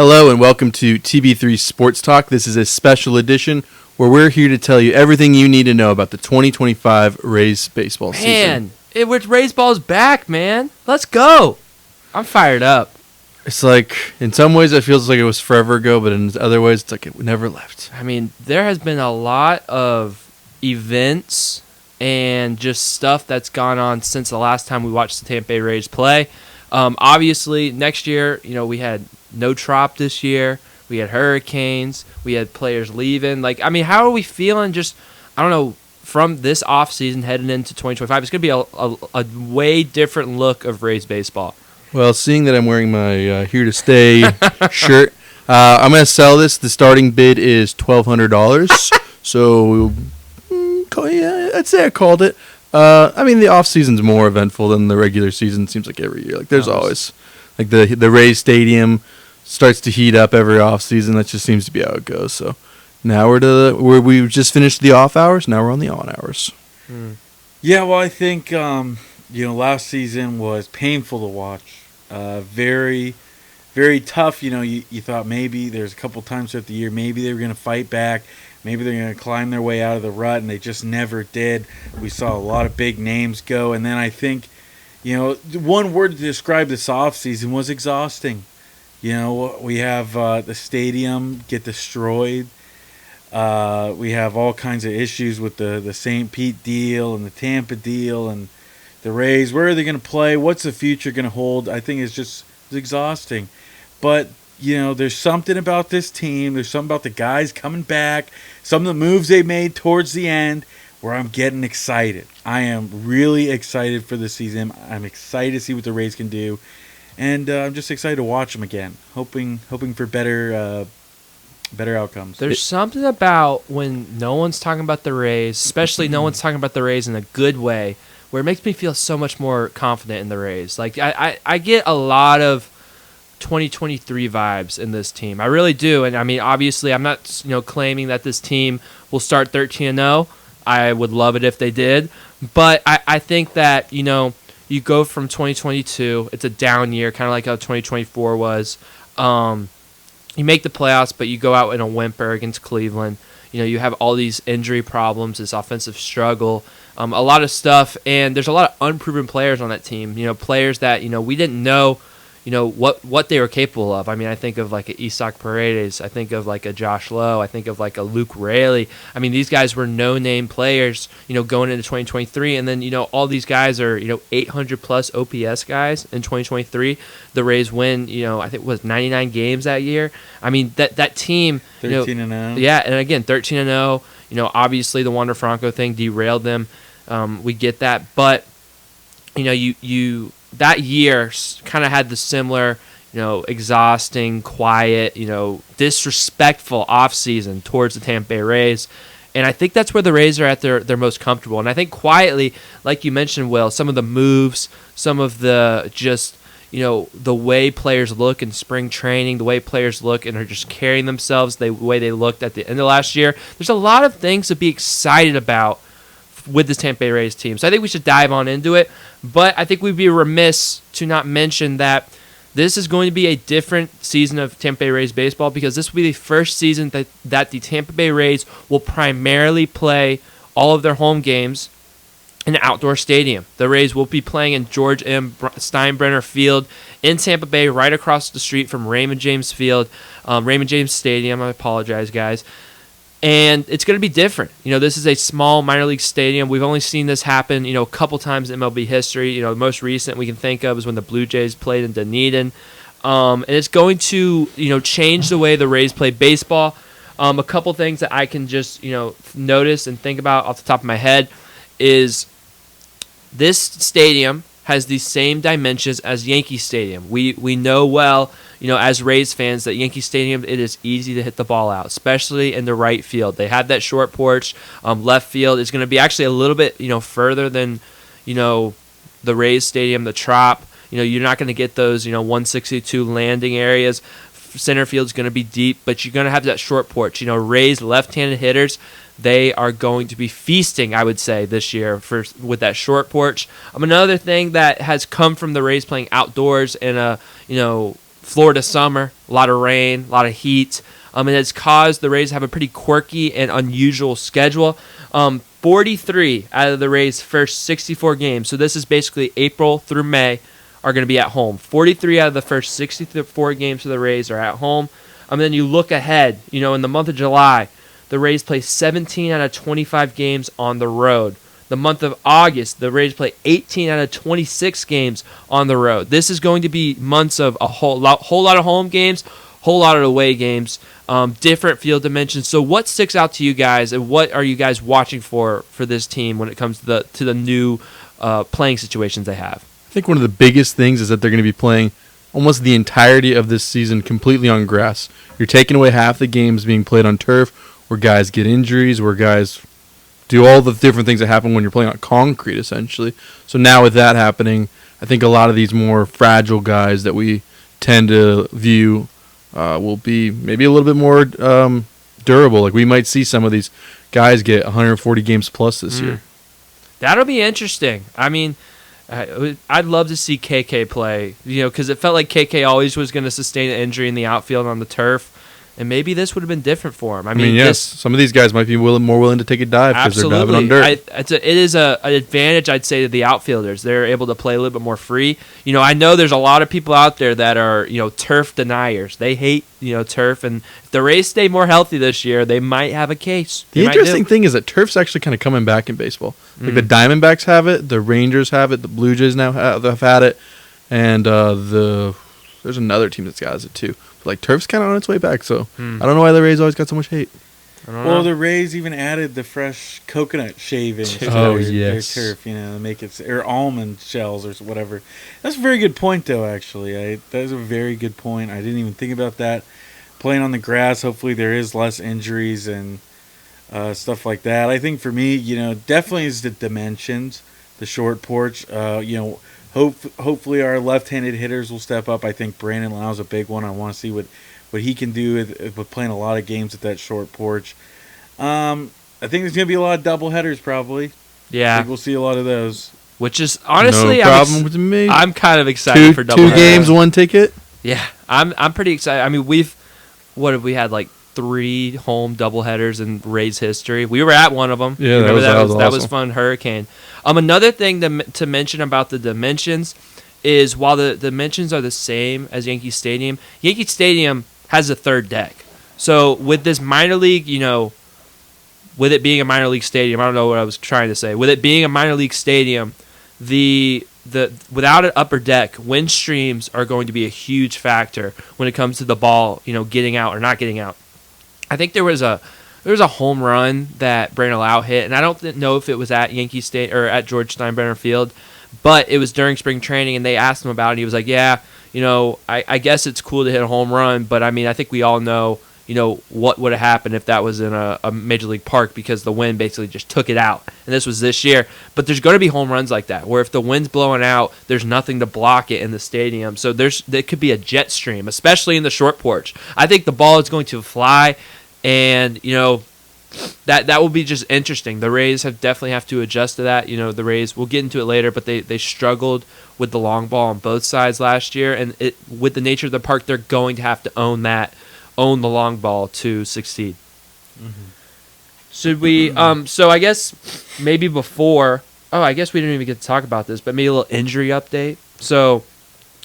Hello and welcome to TB3 Sports Talk. This is a special edition where we're here to tell you everything you need to know about the 2025 Rays baseball season. Rays ball's back, man. Let's go. I'm fired up. It's like, in some ways it feels like it was forever ago, but in other ways it's like it never left. I mean, there has been a lot of events and just stuff that's gone on since the last time we watched the Tampa Bay Rays play. Obviously, next year, we had no Trop this year. We had hurricanes. We had players leaving. How are we feeling just, from this offseason heading into 2025? It's going to be a way different look of Rays baseball. Well, seeing that I'm wearing my Here to Stay shirt, I'm going to sell this. The starting bid is $1,200. So, yeah, I'd say I called it. The offseason's more eventful than the regular season. Seems like every year. There's always the Rays Stadium starts to heat up every offseason. That just seems to be how it goes. So now we've just finished the off hours. Now we're on the on hours. Yeah, well, I think last season was painful to watch. Very, very tough. You thought maybe there's a couple times throughout the year maybe they were going to fight back. Maybe they're going to climb their way out of the rut, and they just never did. We saw a lot of big names go, and then I think, one word to describe this offseason was exhausting. We have the stadium get destroyed. We have all kinds of issues with the St. Pete deal and the Tampa deal and the Rays. Where are they going to play? What's the future going to hold? I think it's exhausting. But there's something about this team. There's something about the guys coming back. Some of the moves they made towards the end where I'm getting excited. I am really excited for the season. I'm excited to see what the Rays can do. And I'm just excited to watch them again, hoping for better outcomes. There's something about when no one's talking about the Rays, especially no one's talking about the Rays in a good way, where it makes me feel so much more confident in the Rays. I get a lot of 2023 vibes in this team. I really do. And obviously I'm not claiming that this team will start 13-0. I would love it if they did. But I think that, you go from 2022, it's a down year, kind of like how 2024 was. You make the playoffs, but you go out in a whimper against Cleveland. You have all these injury problems, this offensive struggle, a lot of stuff. And there's a lot of unproven players on that team, players that, we didn't know what they were capable of. I think of like a Isak Paredes. I think of like a Josh Lowe. I think of like a Luke Raley. These guys were no-name players, going into 2023. And then, all these guys are, 800-plus OPS guys in 2023. The Rays win, I think it was 99 games that year. That team. 13-0. Yeah, and again, 13-0. Obviously the Wander Franco thing derailed them. We get that. But, that year kind of had the similar, exhausting, quiet, disrespectful offseason towards the Tampa Bay Rays. And I think that's where the Rays are at their most comfortable. And I think quietly, like you mentioned, Will, some of the moves, some of the just, the way players look in spring training, the way players look and are just carrying themselves, the way they looked at the end of last year. There's a lot of things to be excited about with this Tampa Bay Rays team. So I think we should dive on into it. But I think we'd be remiss to not mention that this is going to be a different season of Tampa Bay Rays baseball because this will be the first season that the Tampa Bay Rays will primarily play all of their home games in an outdoor stadium. The Rays will be playing in George M. Steinbrenner Field in Tampa Bay, right across the street from Raymond James Field, Raymond James Stadium. I apologize, guys. And it's going to be different. This is a small minor league stadium. We've only seen this happen, a couple times in MLB history. The most recent we can think of is when the Blue Jays played in Dunedin. And it's going to, change the way the Rays play baseball. A couple things that I can just, notice and think about off the top of my head is this stadium has the same dimensions as Yankee Stadium. We know well, as Rays fans, that Yankee Stadium, it is easy to hit the ball out, especially in the right field. They have that short porch. Left field is going to be actually a little bit, further than, the Rays Stadium, the Trop. You're not going to get those, 162 landing areas. Center field's going to be deep, but you're going to have that short porch. Rays left-handed hitters, they are going to be feasting, I would say, this year with that short porch. Another thing that has come from the Rays playing outdoors in a Florida summer, a lot of rain, a lot of heat, and it's caused the Rays to have a pretty quirky and unusual schedule. 43 out of the Rays' first 64 games, so this is basically April through May, are going to be at home. 43 out of the first 64 games for the Rays are at home. And then you look ahead, in the month of July, the Rays play 17 out of 25 games on the road. The month of August, the Rays play 18 out of 26 games on the road. This is going to be months of a whole lot of home games, whole lot of away games, different field dimensions. So what sticks out to you guys, and what are you guys watching for this team when it comes to the new playing situations they have? I think one of the biggest things is that they're going to be playing almost the entirety of this season completely on grass. You're taking away half the games being played on turf, where guys get injuries, where guys do all the different things that happen when you're playing on concrete, essentially. So now with that happening, I think a lot of these more fragile guys that we tend to view will be maybe a little bit more durable. Like we might see some of these guys get 140 games plus this year. That'll be interesting. I mean, I'd love to see KK play, because it felt like KK always was going to sustain an injury in the outfield on the turf, and maybe this would have been different for him. I mean, yes, some of these guys might be more willing to take a dive because they're diving on dirt. It is an advantage, I'd say, to the outfielders. They're able to play a little bit more free. I know there's a lot of people out there that are, turf deniers. They hate, turf, and if the Rays stay more healthy this year, they might have a case. The interesting thing is that turf's actually kind of coming back in baseball. Like the Diamondbacks have it, the Rangers have it, the Blue Jays now have had it, and there's another team that's got it too. But like turf's kind of on its way back, so I don't know why the Rays always got so much hate. Well, the Rays even added the fresh coconut shavings to their turf, to make it, or almond shells or whatever. That's a very good point, though. Actually, that is a very good point. I didn't even think about that. Playing on the grass, hopefully there is less injuries and stuff like that. I think for me, definitely is the dimensions, the short porch. Hopefully our left-handed hitters will step up. I think Brandon Lau's a big one. I want to see what he can do with playing a lot of games at that short porch. I think there's going to be a lot of double headers probably. Yeah. I think we'll see a lot of those. Which is, honestly, no problem with me. I'm kind of excited for double headers. 2 games, 1 ticket? Yeah, I'm pretty excited. I mean, what have we had, like 3 home doubleheaders in Rays history? We were at one of them. Yeah, that was awesome. That was fun. Hurricane. Another thing to mention about the dimensions is while the dimensions are the same as Yankee Stadium has a third deck. So with this minor league, with it being a minor league stadium, I don't know what I was trying to say. With it being a minor league stadium, the without an upper deck, wind streams are going to be a huge factor when it comes to the ball, getting out or not getting out. I think there was a home run that Brandon Lau hit, and I don't know if it was at Yankee State or at George Steinbrenner Field, but it was during spring training, and they asked him about it. And he was like, "Yeah, I guess it's cool to hit a home run, but I mean, I think we all know, what would have happened if that was in a major league park because the wind basically just took it out." And this was this year. But there's going to be home runs like that, where if the wind's blowing out, there's nothing to block it in the stadium. So there could be a jet stream, especially in the short porch. I think the ball is going to fly, and that will be just interesting. The Rays definitely have to adjust to that. The Rays, we'll get into it later, but they struggled with the long ball on both sides last year, and with the nature of the park, they're going to have to own the long ball to succeed. Mm-hmm. Should we? So I guess maybe before. Oh, I guess we didn't even get to talk about this, but maybe a little injury update. So,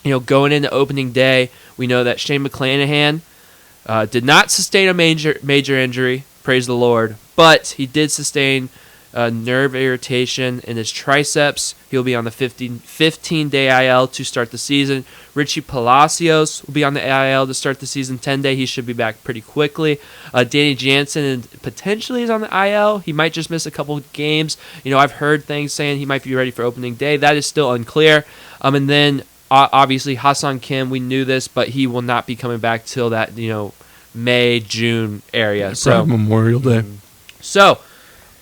going into opening day, we know that Shane McClanahan did not sustain a major injury. Praise the Lord. But he did sustain nerve irritation in his triceps. He'll be on the 15-day IL to start the season. Richie Palacios will be on the IL to start the season 10-day. He should be back pretty quickly. Danny Jansen potentially is on the IL. He might just miss a couple of games. I've heard things saying he might be ready for opening day. That is still unclear. And then obviously Hassan Kim, we knew this, but he will not be coming back till that May, June area. So Memorial Day. So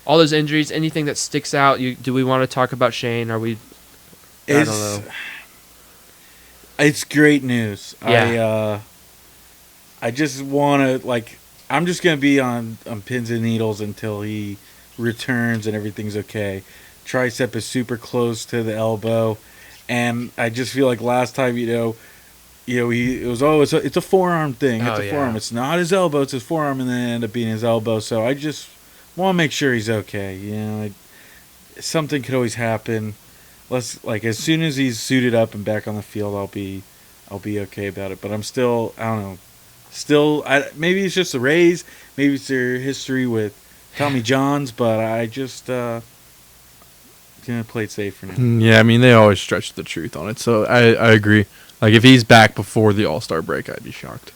all those injuries, anything that sticks out? Do we want to talk about Shane? I don't know. It's great news. Yeah. I just want to I'm just gonna be on pins and needles until he returns and everything's okay. Tricep is super close to the elbow, and I just feel like last time it's a forearm thing. It's Oh, a yeah. forearm. It's not his elbow. It's his forearm, and then it ended up being his elbow. So I just want to make sure he's okay. Something could always happen. As soon as he's suited up and back on the field, I'll be okay about it. But I'm still, I don't know. Maybe it's just the Rays. Maybe it's their history with Tommy Johns. But I just gonna play it safe for now. Yeah, I mean, they always stretch the truth on it. So I agree. Like, if he's back before the All-Star break, I'd be shocked.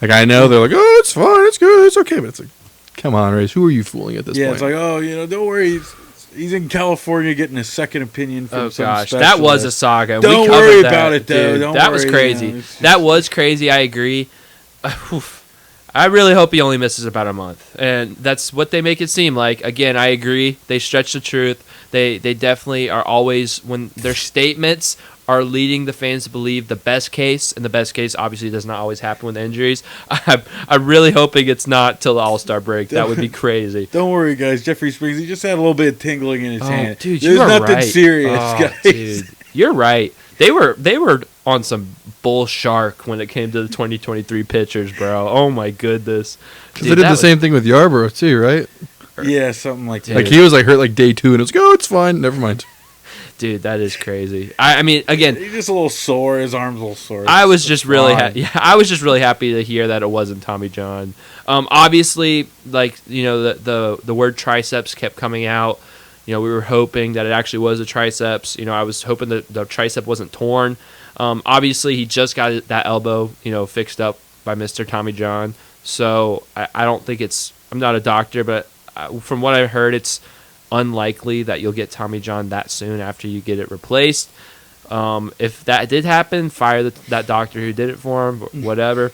Like, I know they're like, oh, it's fine, it's good, it's okay. But it's like, come on, Rays, who are you fooling at this point? Yeah, it's like, don't worry. He's in California getting a second opinion from some gosh, specialist. that was a saga. Don't We covered worry that, about it, though. dude. Don't that was worry, crazy. it's That was crazy. I agree. I really hope he only misses about a month, and that's what they make it seem like. Again, I agree. They stretch the truth. They definitely are always, when their statements are leading the fans to believe the best case, and the best case obviously does not always happen with injuries. I'm really hoping it's not till the All-Star break. That would be crazy. Don't worry, guys. Jeffrey Springs, he just had a little bit of tingling in his hand. Dude, There's you are nothing right. serious, guys. Dude, you're right. They were on some bull shark when it came to the 2023 pitchers, bro. Oh my goodness. Because they did the same thing with Yarborough too, right? Yeah, something like that. Like, he was like hurt like day 2, and it was like, oh, it's fine, never mind. Dude, that is crazy. I mean, again, He's just a little sore. His arm's a little sore. I was just really fine. I was just really happy to hear that it wasn't Tommy John. Obviously, like, the word triceps kept coming out. We were hoping that it actually was a triceps. I was hoping that the tricep wasn't torn. Obviously, he just got that elbow, fixed up by Mr. Tommy John. So I don't think I'm not a doctor, but from what I heard, it's unlikely that you'll get Tommy John that soon after you get it replaced. If that did happen, fire that doctor who did it for him, whatever.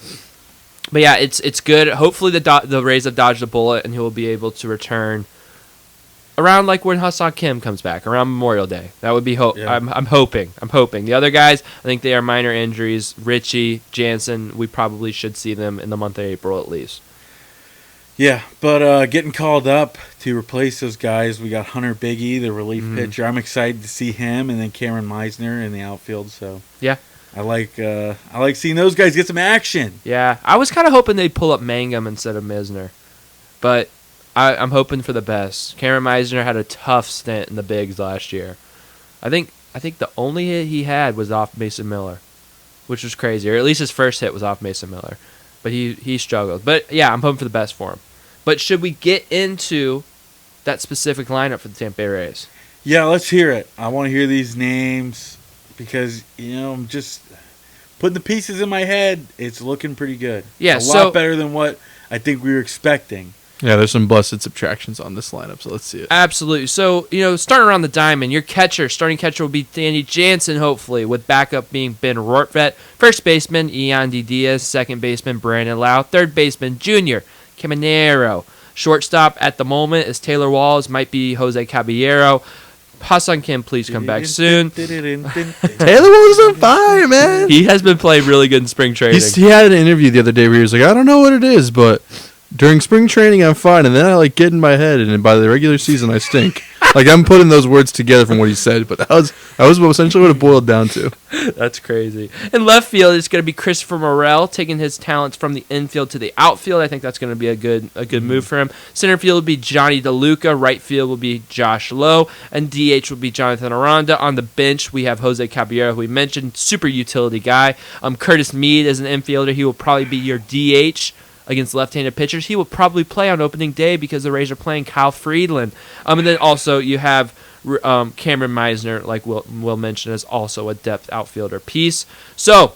But yeah, it's good. Hopefully the Rays have dodged a bullet and he will be able to return around like when Ha-Seong Kim comes back, around Memorial Day. That would be Yeah. I'm hoping. The other guys, I think they are minor injuries. Richie, Jansen, we probably should see them in the month of April at least. Yeah, but getting called up to replace those guys, we got Hunter Biggie, the relief pitcher. I'm excited to see him, and then Cameron Meisner in the outfield. So Yeah. I like seeing those guys get some action. Yeah, I was kind of hoping they'd pull up Mangum instead of Misner, but I'm hoping for the best. Cameron Meisner had a tough stint in the bigs last year. I think the only hit he had was off Mason Miller, which was crazy, or at least his first hit was off Mason Miller, but he struggled. But yeah, I'm hoping for the best for him. But should we get into that specific lineup for the Tampa Bay Rays? Yeah, let's hear it. I want to hear these names because I'm just putting the pieces in my head. It's looking pretty good. Yeah, a lot better than what I think we were expecting. Yeah, there's some blessed subtractions on this lineup, so let's see it. Absolutely. So, starting around the diamond, your starting catcher will be Danny Jansen, hopefully, with backup being Ben Rortvedt. First baseman, Yandy Diaz. Second baseman, Brandon Lau. Third baseman, Junior Caminero. Shortstop at the moment is Taylor Walls. Might be Jose Caballero. Ha-Seong Kim, please come back soon. Taylor was on fire, man. He has been playing really good in spring training. He had an interview the other day where he was like, I don't know what it is, but during spring training I'm fine, and then I get in my head, and by the regular season I stink. I'm putting those words together from what he said, but that was essentially what it boiled down to. That's crazy. In left field, it's going to be Christopher Morel taking his talents from the infield to the outfield. I think that's going to be a good move for him. Center field will be Johnny DeLuca. Right field will be Josh Lowe. And DH will be Jonathan Aranda. On the bench, we have Jose Caballero, who we mentioned, super utility guy. Curtis Mead is an infielder. He will probably be your DH against left-handed pitchers. He will probably play on opening day because the Rays are playing Kyle Friedland. And then also you have Cameron Meisner, like Will mentioned, as also a depth outfielder piece. So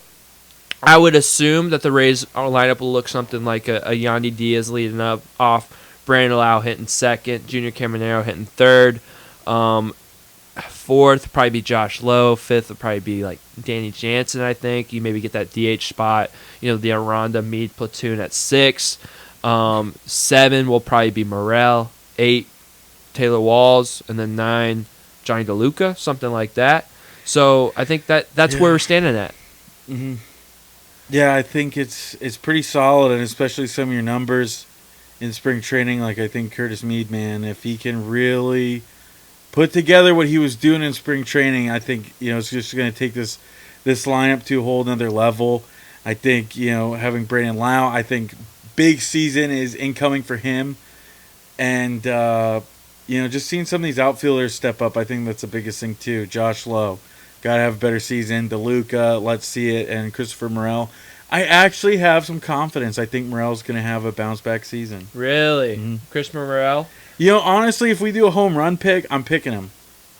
I would assume that the Rays lineup will look something like a Yandy Diaz leading up off, Brandon Lau hitting second, Junior Caminero hitting third. Fourth would probably be Josh Lowe. Fifth would probably be like Danny Jansen, I think. You maybe get that DH spot. The Aranda Mead platoon at 6. 7 will probably be Morel. 8, Taylor Walls. And then 9, Johnny DeLuca, something like that. So I think that's where we're standing at. Mm-hmm. Yeah, I think it's pretty solid, and especially some of your numbers in spring training. I think Curtis Mead, man, if he can really put together what he was doing in spring training, I think it's just going to take this this lineup to a whole nother level. I think, having Brandon Lau, I think big season is incoming for him. And, just seeing some of these outfielders step up, I think that's the biggest thing too. Josh Lowe, got to have a better season. DeLuca, let's see it. And Christopher Morel. I actually have some confidence. I think Morel's going to have a bounce-back season. Really? Mm-hmm. Christopher Morel? Honestly, if we do a home run pick, I'm picking him.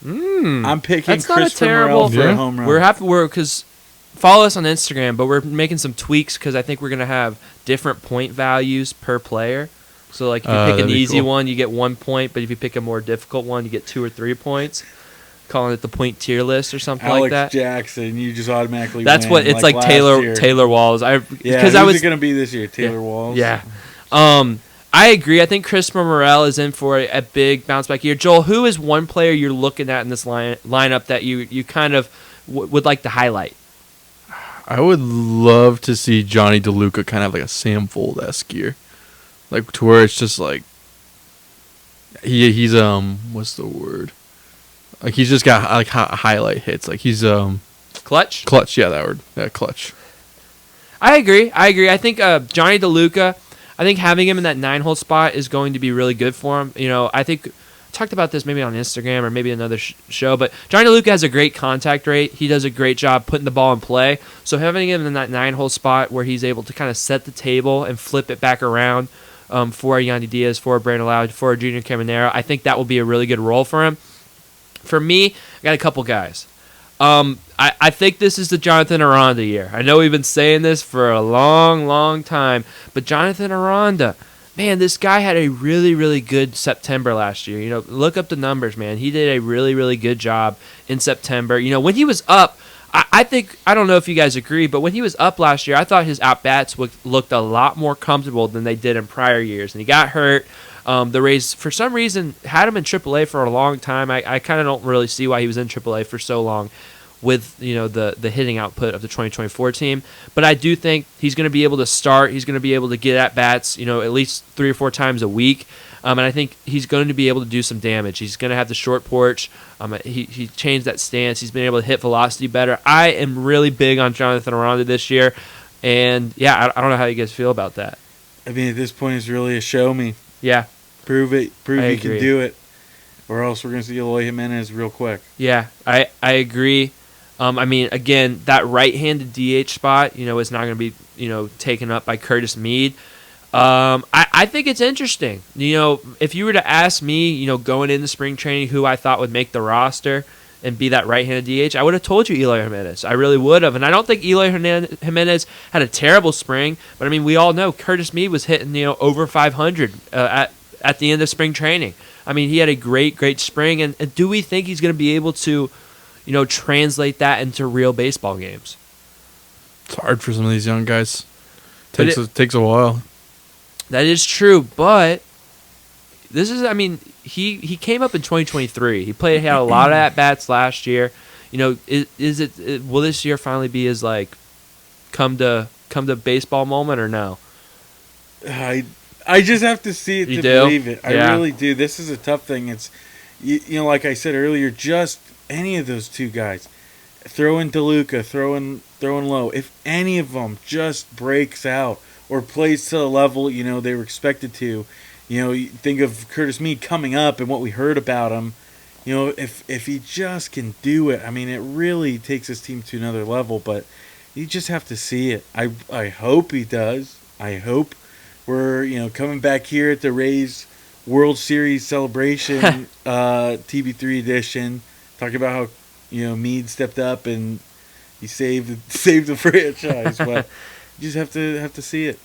I'm picking That's not Christopher a terrible Morel for a home run. Because follow us on Instagram, but we're making some tweaks because I think we're gonna have different point values per player. So like if you pick an easy one, you get 1 point, but if you pick a more difficult one, you get 2 or 3 points. Calling it the point tier list or something like that. Alex Jackson, you just automatically. That's win, what it's like. Taylor Walls. Who's it gonna be this year? Taylor Walls. Yeah. I agree. I think Christopher Morel is in for a big bounce back year. Joel, who is one player you're looking at in this lineup that you kind of would like to highlight? I would love to see Johnny DeLuca kind of like a Sam Fold-esque year, like to where it's just like he's what's the word? Like he's just got like highlight hits. Like he's Clutch. Yeah, that word. Yeah, clutch. I agree. I think Johnny DeLuca. I think having him in that 9-hole spot is going to be really good for him. I think I talked about this maybe on Instagram or maybe another show, but Johnny DeLuca has a great contact rate. He does a great job putting the ball in play. So having him in that 9-hole spot where he's able to kind of set the table and flip it back around for Yandy Diaz, for Brandon Lau, for Junior Caminero, I think that will be a really good role for him. For me, I got a couple guys. I think this is the Jonathan Aranda year. I know we've been saying this for a long, long time, but Jonathan Aranda, man, this guy had a really, really good September last year. Look up the numbers, man. He did a really, really good job in September. When he was up, I think, I don't know if you guys agree, but when he was up last year, I thought his at-bats looked a lot more comfortable than they did in prior years, and he got hurt. The Rays, for some reason, had him in AAA for a long time. I kind of don't really see why he was in AAA for so long with the hitting output of the 2024 team. But I do think he's going to be able to start. He's going to be able to get at bats, at least 3 or 4 times a week. And I think he's going to be able to do some damage. He's going to have the short porch. He changed that stance. He's been able to hit velocity better. I am really big on Jonathan Aranda this year. And, yeah, I don't know how you guys feel about that. I mean, at this point, it's really a show me. Yeah. Prove it. Prove I you agree. can do it. Or else we're going to see Eloy Jimenez real quick. Yeah, I agree. Again, that right-handed DH spot, is not going to be, taken up by Curtis Mead. I think it's interesting. If you were to ask me, going into spring training who I thought would make the roster and be that right-handed DH, I would have told you Eloy Jimenez. I really would have. And I don't think Eloy Jimenez had a terrible spring, but, we all know Curtis Mead was hitting, over 500 at the end of spring training. He had a great, great spring. And do we think he's going to be able to translate that into real baseball games? It's hard for some of these young guys. Takes a while. That is true, but this is, he came up in 2023. He had a lot of at bats last year. Will this year finally be his come to baseball moment or no? I just have to see it believe it. Yeah. I really do. This is a tough thing. It's like I said earlier, just any of those two guys, throw in DeLuca, throw in Lowe. If any of them just breaks out or plays to the level they were expected to, you think of Curtis Mead coming up and what we heard about him. If he just can do it, it really takes his team to another level. But you just have to see it. I hope he does. I hope we're coming back here at the Rays World Series celebration, TB3 edition. Talking about how Mead stepped up and he saved the franchise, but you just have to see it.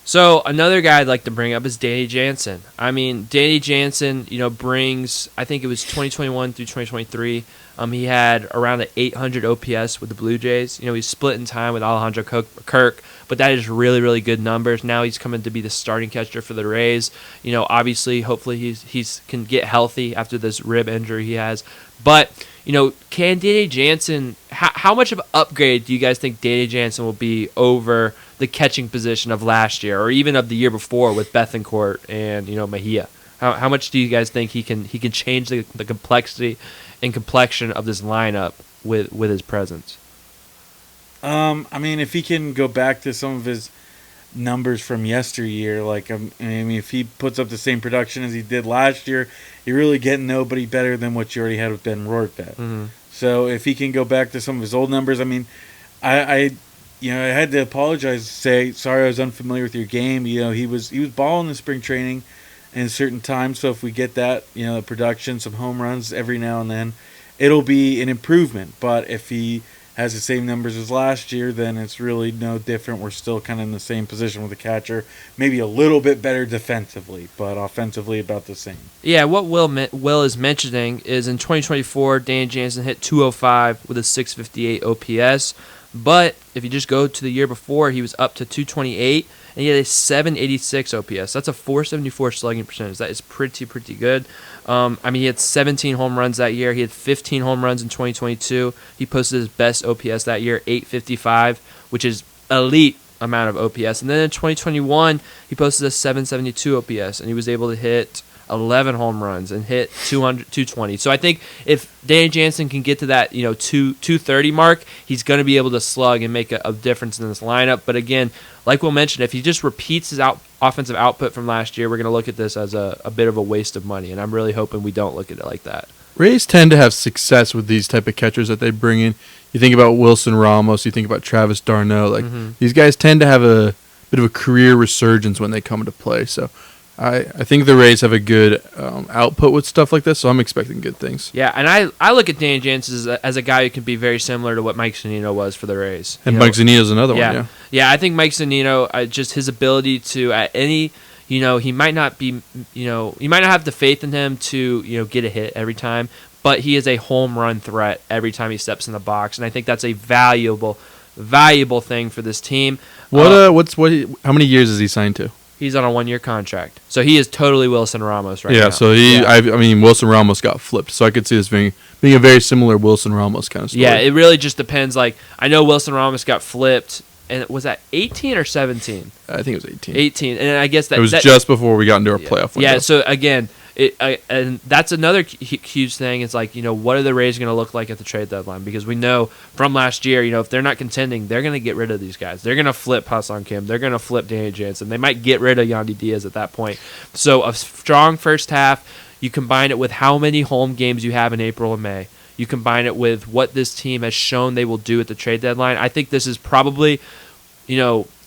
So another guy I'd like to bring up is Danny Jansen. Danny Jansen, brings, I think it was 2021 through 2023. He had around an 800 OPS with the Blue Jays. He's split in time with Alejandro Kirk, but that is really, really good numbers. Now he's coming to be the starting catcher for the Rays. Obviously, hopefully he's can get healthy after this rib injury he has. But, can Danny Jansen, how much of an upgrade do you guys think Danny Jansen will be over the catching position of last year or even of the year before with Bethancourt and, Mejia? How much do you guys think he can change the complexity and complexion of this lineup with his presence? I mean, if he can go back to some of his numbers from yesteryear, like I mean, if he puts up the same production as he did last year, you're really getting nobody better than what you already had with Ben Rortvedt. Mm-hmm. So if he can go back to some of his old numbers, I mean, I had to apologize, say sorry I was unfamiliar with your game. He was balling in spring training in certain times. So if we get that, production, some home runs every now and then, it'll be an improvement. But if he has the same numbers as last year, then it's really no different. We're still kind of in the same position with the catcher. Maybe a little bit better defensively, but offensively about the same. Yeah, what Will is mentioning is in 2024, Dan Jansen hit 205 with a 658 OPS. But if you just go to the year before, he was up to 228, and he had a 786 OPS. That's a 474 slugging percentage. That is pretty good. He had 17 home runs that year. He had 15 home runs in 2022. He posted his best OPS that year, 855, which is elite amount of OPS. And then in 2021, he posted a 772 OPS, and he was able to hit 11 home runs and hit 220. So I think if Danny Jansen can get to that 230 mark, he's going to be able to slug and make a difference in this lineup. But again, like Will mentioned, if he just repeats his offensive output from last year, we're going to look at this as a bit of a waste of money, and I'm really hoping we don't look at it like that. Rays tend to have success with these type of catchers that they bring in. You think about Wilson Ramos, you think about Travis d'Arnaud. These guys tend to have a bit of a career resurgence when they come into play. So I think the Rays have a good output with stuff like this, so I'm expecting good things. Yeah, and I look at Dan Jansen as a guy who can be very similar to what Mike Zunino was for the Rays. And Mike Zunino's another one, yeah. Yeah, I think Mike Zunino, just his ability to, at any, he might not be, you might not have the faith in him to, get a hit every time, but he is a home run threat every time he steps in the box, and I think that's a valuable thing for this team. How many years is he signed to? He's on a 1-year contract. So he is totally Wilson Ramos right now. Yeah, so Wilson Ramos got flipped. So I could see this being a very similar Wilson Ramos kind of story. Yeah, it really just depends. Like, I know Wilson Ramos got flipped, and was that 18 or 17? I think it was 18. 18, and I guess that... It was just before we got into our playoff window. Yeah, so again... and that's another huge thing. It's like, what are the Rays going to look like at the trade deadline? Because we know from last year, if they're not contending, they're going to get rid of these guys. They're going to flip Ha-Seong Kim. They're going to flip Danny Jansen. They might get rid of Yandy Diaz at that point. So a strong first half, you combine it with how many home games you have in April and May. You combine it with what this team has shown they will do at the trade deadline. I think this is probably,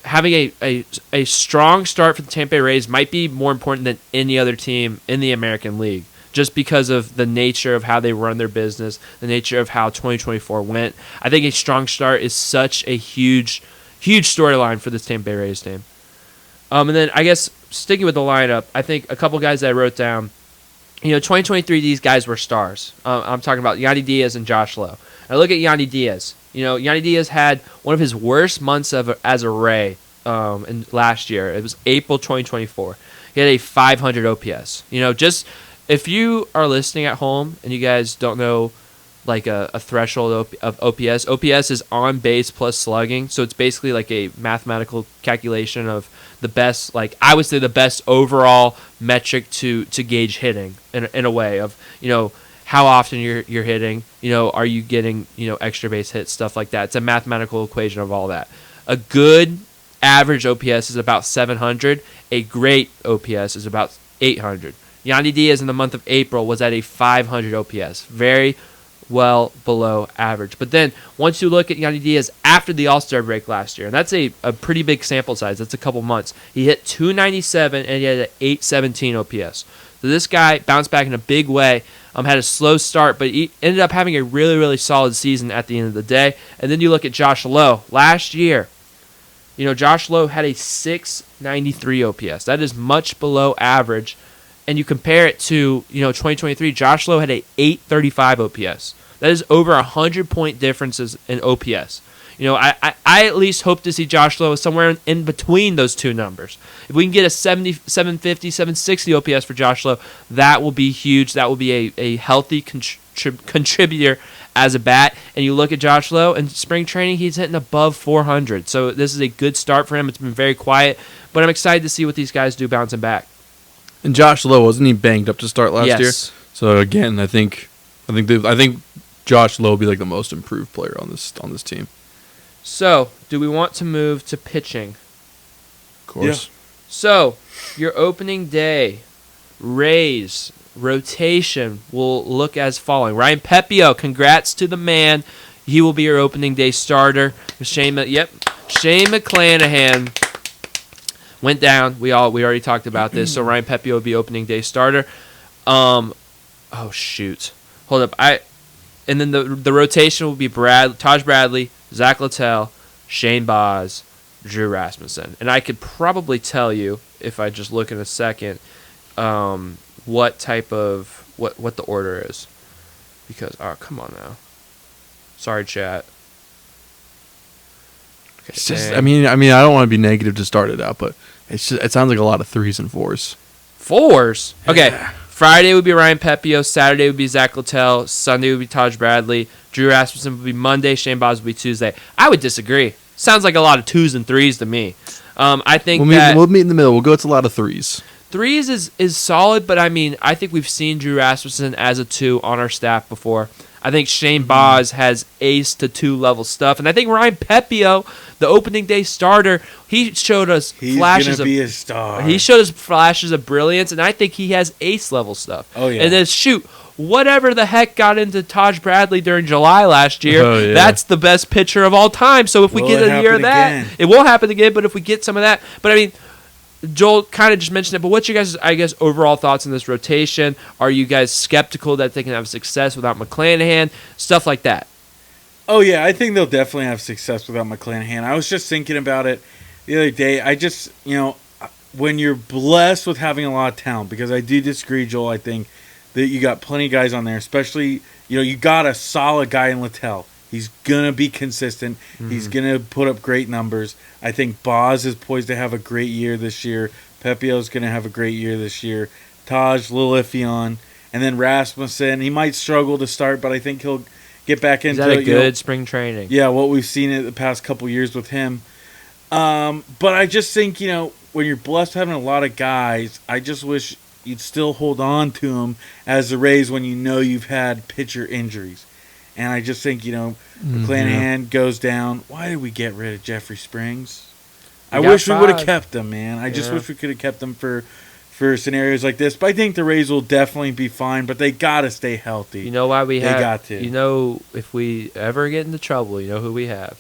having a strong start for the Tampa Bay Rays might be more important than any other team in the American League, just because of the nature of how they run their business, the nature of how 2024 went. I think a strong start is such a huge storyline for this Tampa Bay Rays team. And then I guess sticking with the lineup, I think a couple guys that I wrote down, 2023, these guys were stars. I'm talking about Yandy Diaz and Josh Lowe. I look at Yandy Diaz. Yandy Diaz had one of his worst months as a Ray in last year. It was April 2024. He had a 500 OPS. Just if you are listening at home and you guys don't know like a threshold of OPS, OPS is on base plus slugging. So it's basically like a mathematical calculation of the best, like I would say the best overall metric to gauge hitting in a way of, how often you're hitting, are you getting, extra base hits, stuff like that. It's a mathematical equation of all that. A good average OPS is about 700. A great OPS is about 800. Yandy Diaz in the month of April was at a 500 OPS. Very well below average. But then once you look at Yandy Diaz after the All-Star break last year, and that's a pretty big sample size. That's a couple months. He hit 297 and he had an 817 OPS. So this guy bounced back in a big way. Had a slow start, but he ended up having a really, really solid season at the end of the day. And then you look at Josh Lowe. Last year, Josh Lowe had a 693 OPS. That is much below average. And you compare it to, 2023, Josh Lowe had a 835 OPS. That is over 100-point differences in OPS. I at least hope to see Josh Lowe somewhere in between those two numbers. If we can get a 70, 750, 760 OPS for Josh Lowe, that will be huge. That will be a healthy contributor as a bat. And you look at Josh Lowe in spring training, he's hitting above 400. So this is a good start for him. It's been very quiet, but I'm excited to see what these guys do bouncing back. And Josh Lowe, wasn't he banged up to start last year? So again, I think Josh Lowe will be like the most improved player on this team. So, do we want to move to pitching? Of course. So, your opening day, Rays rotation will look as following. Ryan Pepio, congrats to the man. He will be your opening day starter. Shane McClanahan went down. We already talked about this. So Ryan Pepio will be opening day starter. Oh shoot. Hold up. And then the rotation will be Taj Bradley, Zach Littell, Shane Baz, Drew Rasmussen. And I could probably tell you, if I just look in a second, what the order is. Because come on now. Sorry, chat. Okay, It's just, I mean, I don't want to be negative to start it out, but it sounds like a lot of 3s and 4s. 4s? Okay. Yeah. Friday would be Ryan Pepio. Saturday would be Zach Littell. Sunday would be Taj Bradley. Drew Rasmussen would be Monday. Shane Baz would be Tuesday. I would disagree. Sounds like a lot of 2s and 3s to me. I think we'll meet in the middle. We'll go with a lot of 3s. 3s is solid, but I mean, I think we've seen Drew Rasmussen as a 2 on our staff before. I think Shane Baz has ace to 2 level stuff, and I think Ryan Pepio, the opening day starter, he showed us flashes of. He's gonna be a star. He showed us flashes of brilliance, and I think he has ace level stuff. Oh yeah. And then whatever the heck got into Taj Bradley during July last year, that's the best pitcher of all time. So if we get a year of that, it won't happen again. But if we get some of that, but I mean, Joel kind of just mentioned it, but what's your guys' overall thoughts on this rotation? Are you guys skeptical that they can have success without McClanahan? Stuff like that. Oh, yeah, I think they'll definitely have success without McClanahan. I was just thinking about it the other day. When you're blessed with having a lot of talent, because I do disagree, Joel, I think that you got plenty of guys on there, especially, you got a solid guy in Littell. He's going to be consistent. Mm-hmm. He's going to put up great numbers. I think Baz is poised to have a great year this year. Pepio's going to have a great year this year. Taj, a little iffy on. And then Rasmussen, he might struggle to start, but I think he'll get back into a good spring training. Yeah, what we've seen in the past couple years with him. But I just think, when you're blessed having a lot of guys, I just wish you'd still hold on to them as the Rays when you've had pitcher injuries. And I just think, McClanahan goes down. Why did we get rid of Jeffrey Springs? I wish we would have kept him, man. I just wish we could have kept him for scenarios like this. But I think the Rays will definitely be fine, but they got to stay healthy. You know why they got to. If we ever get into trouble, you know who we have?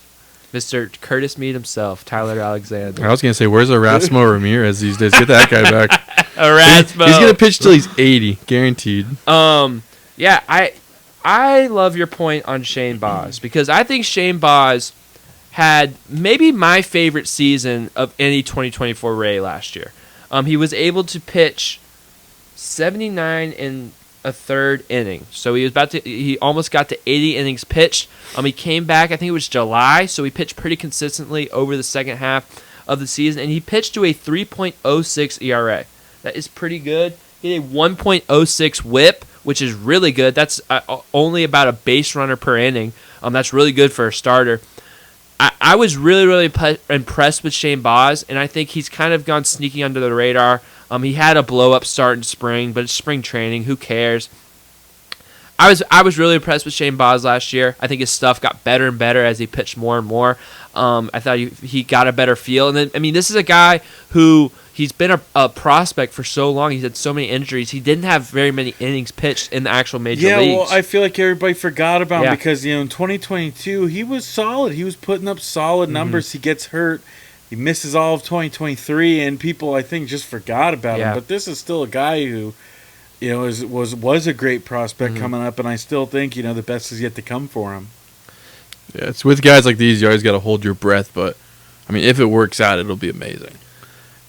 Mr. Curtis Meade himself, Tyler Alexander. I was going to say, where's Erasmo Ramirez these days? Get that guy back. Erasmo. He's going to pitch till he's 80, guaranteed. Yeah, I love your point on Shane Baz because I think Shane Baz had maybe my favorite season of any 2024 Ray last year. He was able to pitch 79 in a third inning. So he almost got to 80 innings pitched. He came back, I think it was July, so he pitched pretty consistently over the second half of the season, and he pitched to a 3.06 ERA. That is pretty good. He had a 1.06 whip, which is really good. That's only about a base runner per inning. That's really good for a starter. I was really, really impressed with Shane Baz, and I think he's kind of gone sneaking under the radar. He had a blow-up start in spring, but it's spring training. Who cares? I was really impressed with Shane Baz last year. I think his stuff got better and better as he pitched more and more. I thought he got a better feel. And then, this is a guy who he's been a prospect for so long. He's had so many injuries. He didn't have very many innings pitched in the actual major leagues. Yeah, well, I feel like everybody forgot about him because, in 2022, he was solid. He was putting up solid numbers. He gets hurt. He misses all of 2023, and people, I think, just forgot about him. But this is still a guy who, was a great prospect coming up, and I still think, the best is yet to come for him. Yeah, it's with guys like these, you always got to hold your breath, but, if it works out, it'll be amazing.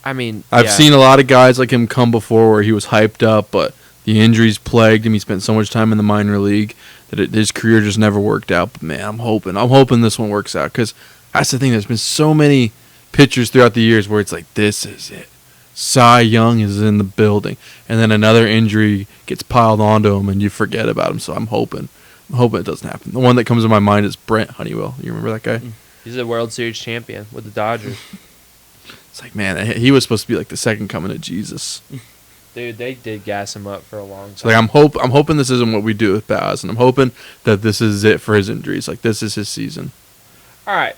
I've seen a lot of guys like him come before where he was hyped up, but the injuries plagued him. He spent so much time in the minor league that his career just never worked out. But, man, I'm hoping this one works out because that's the thing. There's been so many pitchers throughout the years where it's like, this is it. Cy Young is in the building. And then another injury gets piled onto him and you forget about him. So I'm hoping it doesn't happen. The one that comes to my mind is Brent Honeywell. You remember that guy? He's a World Series champion with the Dodgers. It's like, man, he was supposed to be like the second coming of Jesus. Dude, they did gas him up for a long time. So I'm hoping this isn't what we do with Baz, and I'm hoping that this is it for his injuries. Like, this is his season. All right.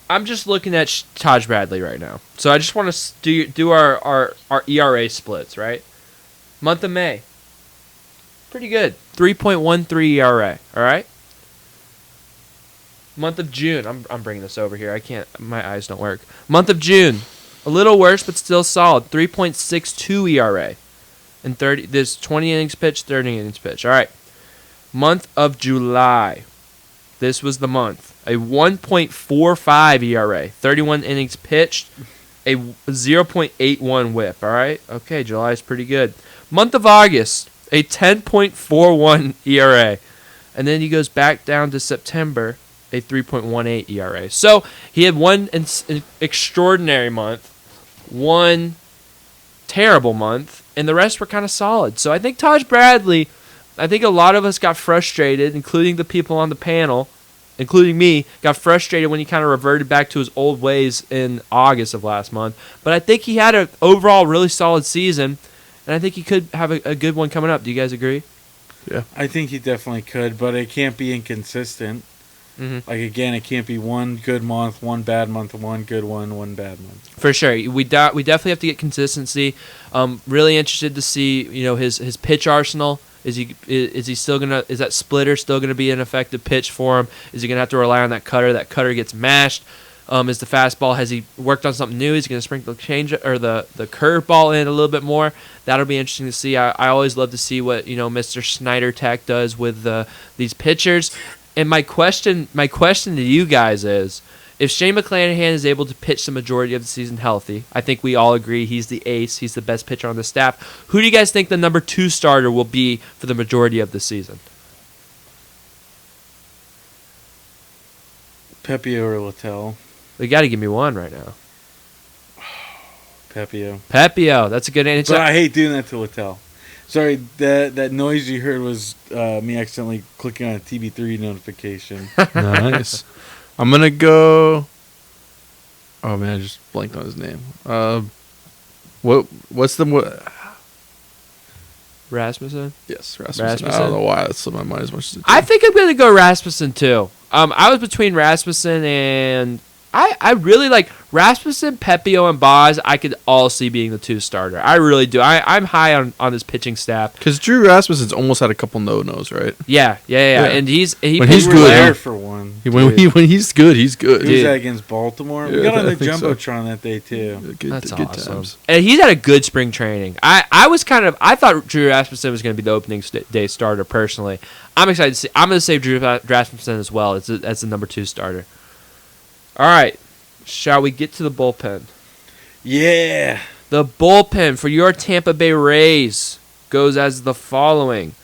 I'm just looking at Taj Bradley right now. So I just want to do our ERA splits, right? Month of May. Pretty good. 3.13 ERA, all right? Month of June. I'm bringing this over here. I can't. My eyes don't work. Month of June. A little worse, but still solid. 3.62 ERA. And there's 20 innings pitched, 30 innings pitched. All right. Month of July. This was the month. A 1.45 ERA. 31 innings pitched. A 0.81 whip. All right. Okay, July is pretty good. Month of August. A 10.41 ERA. And then he goes back down to September. A 3.18 ERA. So he had one extraordinary month, one terrible month, and the rest were kind of solid. So I think Taj Bradley, I think a lot of us got frustrated, including the people on the panel, including me, got frustrated when he kind of reverted back to his old ways in August of last month. But I think he had an overall really solid season, and I think he could have a good one coming up. Do you guys agree? Yeah. I think he definitely could, but it can't be inconsistent. Mm-hmm. Like, again, it can't be one good month, one bad month, one good one bad month. For sure. We definitely have to get consistency. Really interested to see, his pitch arsenal. Is he still is that splitter still gonna be an effective pitch for him? Is he gonna have to rely on that cutter? That cutter gets mashed. Is the fastball, has he worked on something new? Is he gonna sprinkle the curveball in a little bit more? That'll be interesting to see. I always love to see what Mr. Snyder Tech does with these pitchers. And my question to you guys is, if Shane McClanahan is able to pitch the majority of the season healthy, I think we all agree he's the ace, he's the best pitcher on the staff. Who do you guys think the number 2 starter will be for the majority of the season? Pepio or Littell? You got to give me one right now. Pepio. That's a good answer. But I hate doing that to Littell. Sorry, that noise you heard was me accidentally clicking on a TB3 notification. Nice. I'm going to go... Oh, man, I just blanked on his name. What's the... Rasmussen? Yes, Rasmussen. I don't know why that slipped my mind as much as it did. I think I'm going to go Rasmussen, too. I was between Rasmussen and... I really like Rasmussen, Pepio, and Boz. I could all see being the 2 starter. I really do. I'm high on this pitching staff. Because Drew Rasmussen's almost had a couple no-nos, right? Yeah. And he's when he's good for one. When he's good, he's good. He was that against Baltimore. We got on the Jumbotron that day, too. That's awesome. Times. And he's had a good spring training. I thought Drew Rasmussen was going to be the opening day starter, personally. I'm excited to see. I'm going to say Drew Rasmussen as well as the number 2 starter. All right, shall we get to the bullpen? Yeah. The bullpen for your Tampa Bay Rays goes as the following.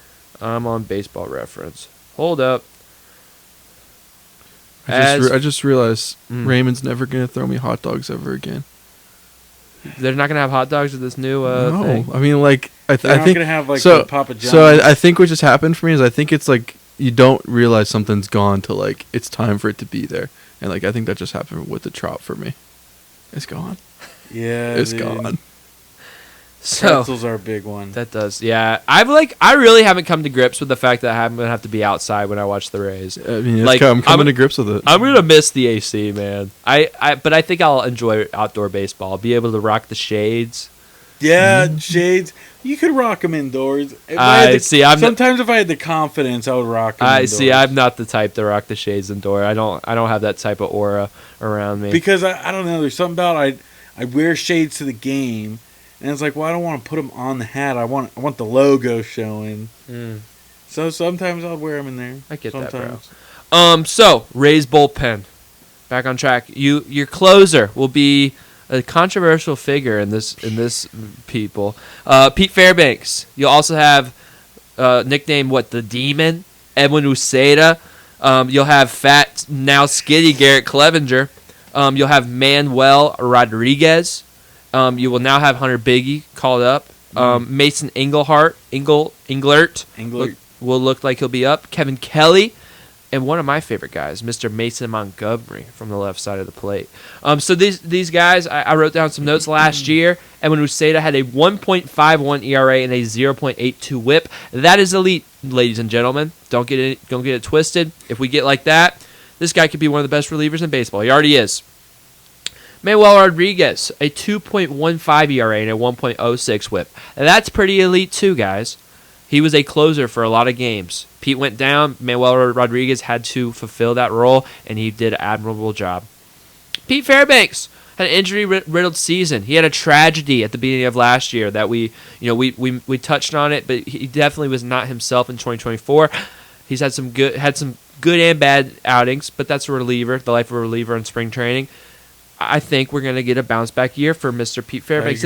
I'm on Baseball Reference. Hold up. I just realized Raymond's never going to throw me hot dogs ever again. They're not going to have hot dogs at this new thing? No, I mean, like, I think... They're not going to have, like, Papa John's. So I think what just happened for me is I think it's, like, you don't realize something's gone till, like, it's time for it to be there. And, like, I think that just happened with the Trop for me. It's gone. Yeah, it's gone. So pretzels are a big one. That does, yeah. I really haven't come to grips with the fact that I'm gonna have to be outside when I watch the Rays. I mean, I'm coming to grips with it. I'm gonna miss the AC, man. But I think I'll enjoy outdoor baseball. I'll be able to rock the shades. Yeah, shades. You could rock them indoors. Sometimes if I had the confidence, I would rock them indoors. See, I'm not the type to rock the shades indoor. I don't have that type of aura around me. Because I don't know. There's something about I wear shades to the game, and it's like, well, I don't want to put them on the hat. I want the logo showing. So sometimes I'll wear them in there. I get that, bro. So Rays bullpen, back on track. Your closer will be a controversial figure in this people. Pete Fairbanks. You'll also have nicknamed the Demon, Edwin Uceda. You'll have fat, now skitty Garrett Clevenger. You'll have Manuel Rodriguez. You will now have Hunter Biggie called up. Mason Englert will look like he'll be up. Kevin Kelly. And one of my favorite guys, Mr. Mason Montgomery from the left side of the plate. So these guys, I wrote down some notes last year. Edwin Uceda had a 1.51 ERA and a 0.82 WHIP. That is elite, ladies and gentlemen. Don't get it twisted. If we get like that, This guy could be one of the best relievers in baseball. He already is. Manuel Rodriguez, a 2.15 ERA and a 1.06 whip. And that's pretty elite too, guys. He was a closer for a lot of games. Pete went down. Manuel Rodriguez had to fulfill that role, and he did an admirable job. Pete Fairbanks had an injury-riddled season. He had a tragedy at the beginning of last year that we touched on it, but he definitely was not himself in 2024. He's had some good and bad outings, but that's a reliever, the life of a reliever in spring training. I think we're going to get a bounce-back year for Mr. Pete Fairbanks.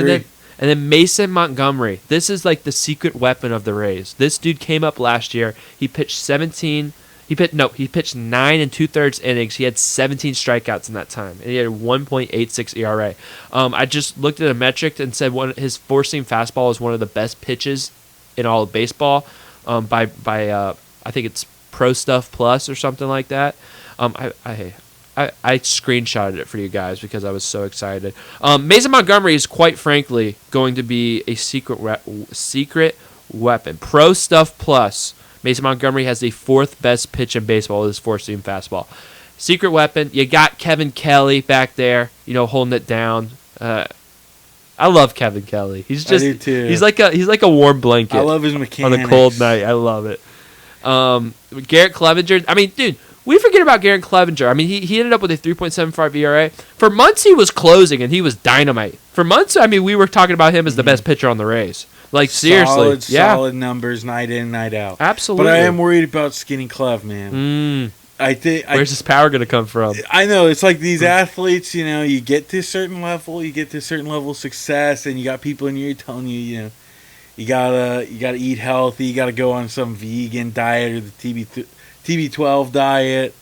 And then Mason Montgomery. This is like the secret weapon of the Rays. This dude came up last year. He pitched 9 2/3 innings. He had 17 strikeouts in that time, and he had a 1.86 ERA. I just looked at a metric and said his four-seam fastball is one of the best pitches in all of baseball. By I think it's Pro Stuff Plus or something like that. I screenshotted it for you guys because I was so excited. Mason Montgomery is quite frankly going to be a secret weapon. Pro Stuff Plus. Mason Montgomery has the fourth best pitch in baseball with his four-seam fastball. Secret weapon. You got Kevin Kelly back there, holding it down. I love Kevin Kelly. He's just I do too. He's like a warm blanket. I love his mechanics. On a cold night. I love it. Garrett Clevenger. I mean, dude, we forget about Garrett Clevenger. I mean, he ended up with a 3.75 ERA. For months, he was closing, and he was dynamite. For months, I mean, we were talking about him as the best pitcher on the Rays. Like, seriously. Solid numbers, night in, night out. Absolutely. But I am worried about Skinny Cleve, man. Where's his power going to come from? I know. It's like these athletes, you get to a certain level, of success, and you got people in your ear telling you, you gotta eat healthy, you gotta go on some vegan diet or the TB12 diet,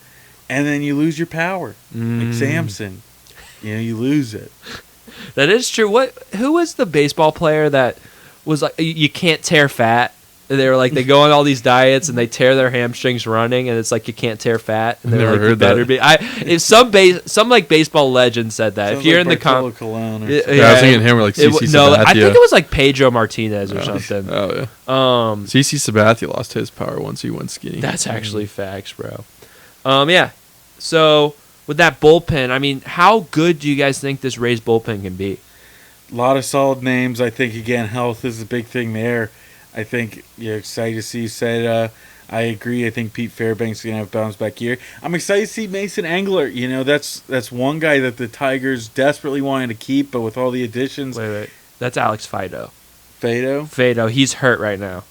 and then you lose your power. Like Samson. You lose it. That is true. Who was the baseball player that was like, you can't tear fat? They were like, they go on all these diets and they tear their hamstrings running, and it's like you can't tear fat. And they're like, you better be. If some like baseball legend said that. Sounds if you're like in the Bartolo I was thinking him or like CC Sabathia. No, I think it was like Pedro Martinez or something. Oh yeah. CC Sabathia lost his power once he went skinny. That's actually facts, bro. Yeah. So with that bullpen, I mean, how good do you guys think this Rays bullpen can be? A lot of solid names. I think, again, health is a big thing there. I think you're excited to see. You said, I agree. I think Pete Fairbanks is going to have a bounce-back year. I'm excited to see Mason Engler. That's one guy that the Tigers desperately wanted to keep, but with all the additions. Wait. That's Alex Fido. Fado? He's hurt right now.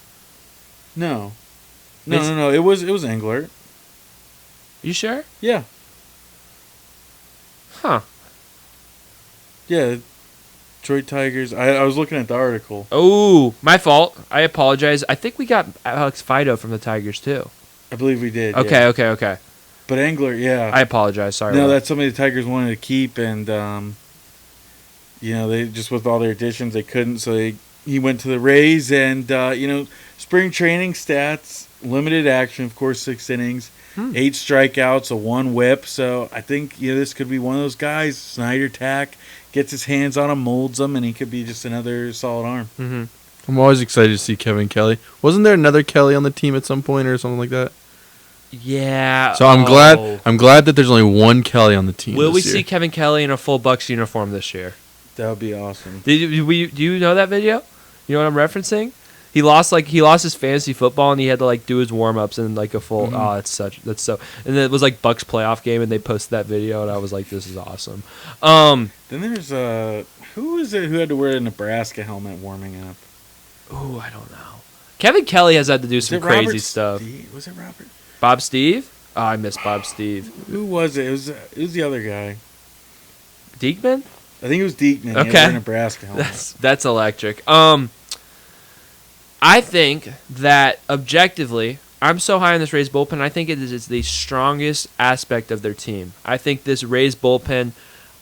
No. It was Engler. You sure? Yeah. Huh. Yeah. Detroit Tigers. I was looking at the article. Oh, my fault. I apologize. I think we got Alex Fido from the Tigers too. I believe we did. Okay. But Engler, yeah. I apologize. Sorry. No, that's somebody the Tigers wanted to keep, and they just with all their additions they couldn't, so he went to the Rays, and spring training stats, limited action, of course, 6 innings, 8 strikeouts, a 1 whip. So I think this could be one of those guys. Snyder Tack gets his hands on him, molds him, and he could be just another solid arm. Mm-hmm. I'm always excited to see Kevin Kelly. Wasn't there another Kelly on the team at some point or something like that? Yeah. So I'm glad that there's only one Kelly on the team. Will we see Kevin Kelly in a full Bucks uniform this year? That would be awesome. Do you know that video? You know what I'm referencing? He lost his fantasy football, and he had to do his warm ups in a full. Mm-hmm. Oh, that's so. And then it was Bucks playoff game, and they posted that video, and I was like, this is awesome. Then there's who is it who had to wear a Nebraska helmet warming up? Ooh, I don't know. Kevin Kelly has had to do some crazy stuff. Was it Robert? Bob Steve? Oh, I miss Bob Steve. Who was it? It was the other guy. Diekman? I think it was Diekman. Okay. He had a Nebraska helmet. That's electric. I think that objectively, I'm so high on this Rays bullpen. I think it is the strongest aspect of their team. I think this Rays bullpen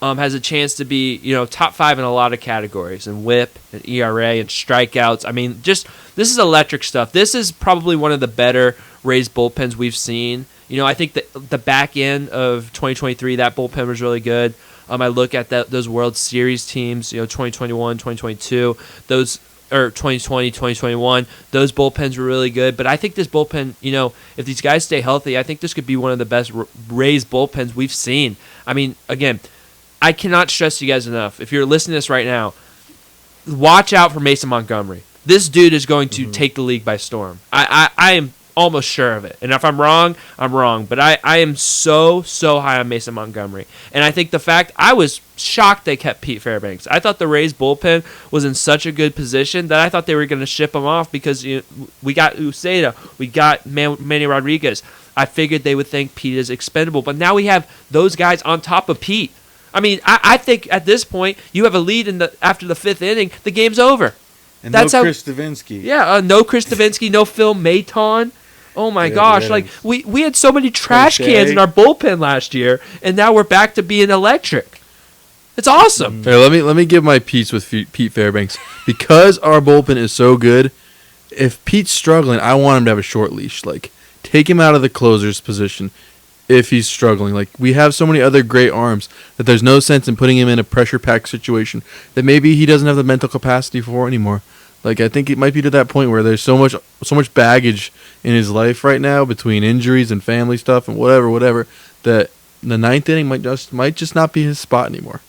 has a chance to be, top 5 in a lot of categories, and WHIP, and ERA, and strikeouts. I mean, this is electric stuff. This is probably one of the better Rays bullpens we've seen. I think the back end of 2023, that bullpen was really good. I look at those World Series teams, 2021, 2022, those or 2020, 2021, those bullpens were really good. But I think this bullpen, if these guys stay healthy, I think this could be one of the best Rays bullpens we've seen. I mean, again, I cannot stress you guys enough. If you're listening to this right now, watch out for Mason Montgomery. This dude is going to take the league by storm. I am almost sure of it. And if I'm wrong, I'm wrong. But I am so high on Mason Montgomery. And I think the fact I was shocked they kept Pete Fairbanks. I thought the Rays bullpen was in such a good position that I thought they were going to ship him off because we got Uceda, we got Manny Rodriguez. I figured they would think Pete is expendable. But now we have those guys on top of Pete. I mean, I think at this point, you have a lead after the 5th inning, the game's over. And that's no Chris Davinsky. Yeah, no Chris Davinsky, no Phil Maton. Oh my gosh! Like we had so many trash cans in our bullpen last year, and now we're back to being electric. It's awesome. Hey, let me give my piece with Pete Fairbanks because our bullpen is so good. If Pete's struggling, I want him to have a short leash. Like take him out of the closer's position if he's struggling. Like we have so many other great arms that there's no sense in putting him in a pressure-packed situation that maybe he doesn't have the mental capacity for anymore. Like I think it might be to that point where there's so much baggage in his life right now between injuries and family stuff and whatever that the 9th inning might just not be his spot anymore.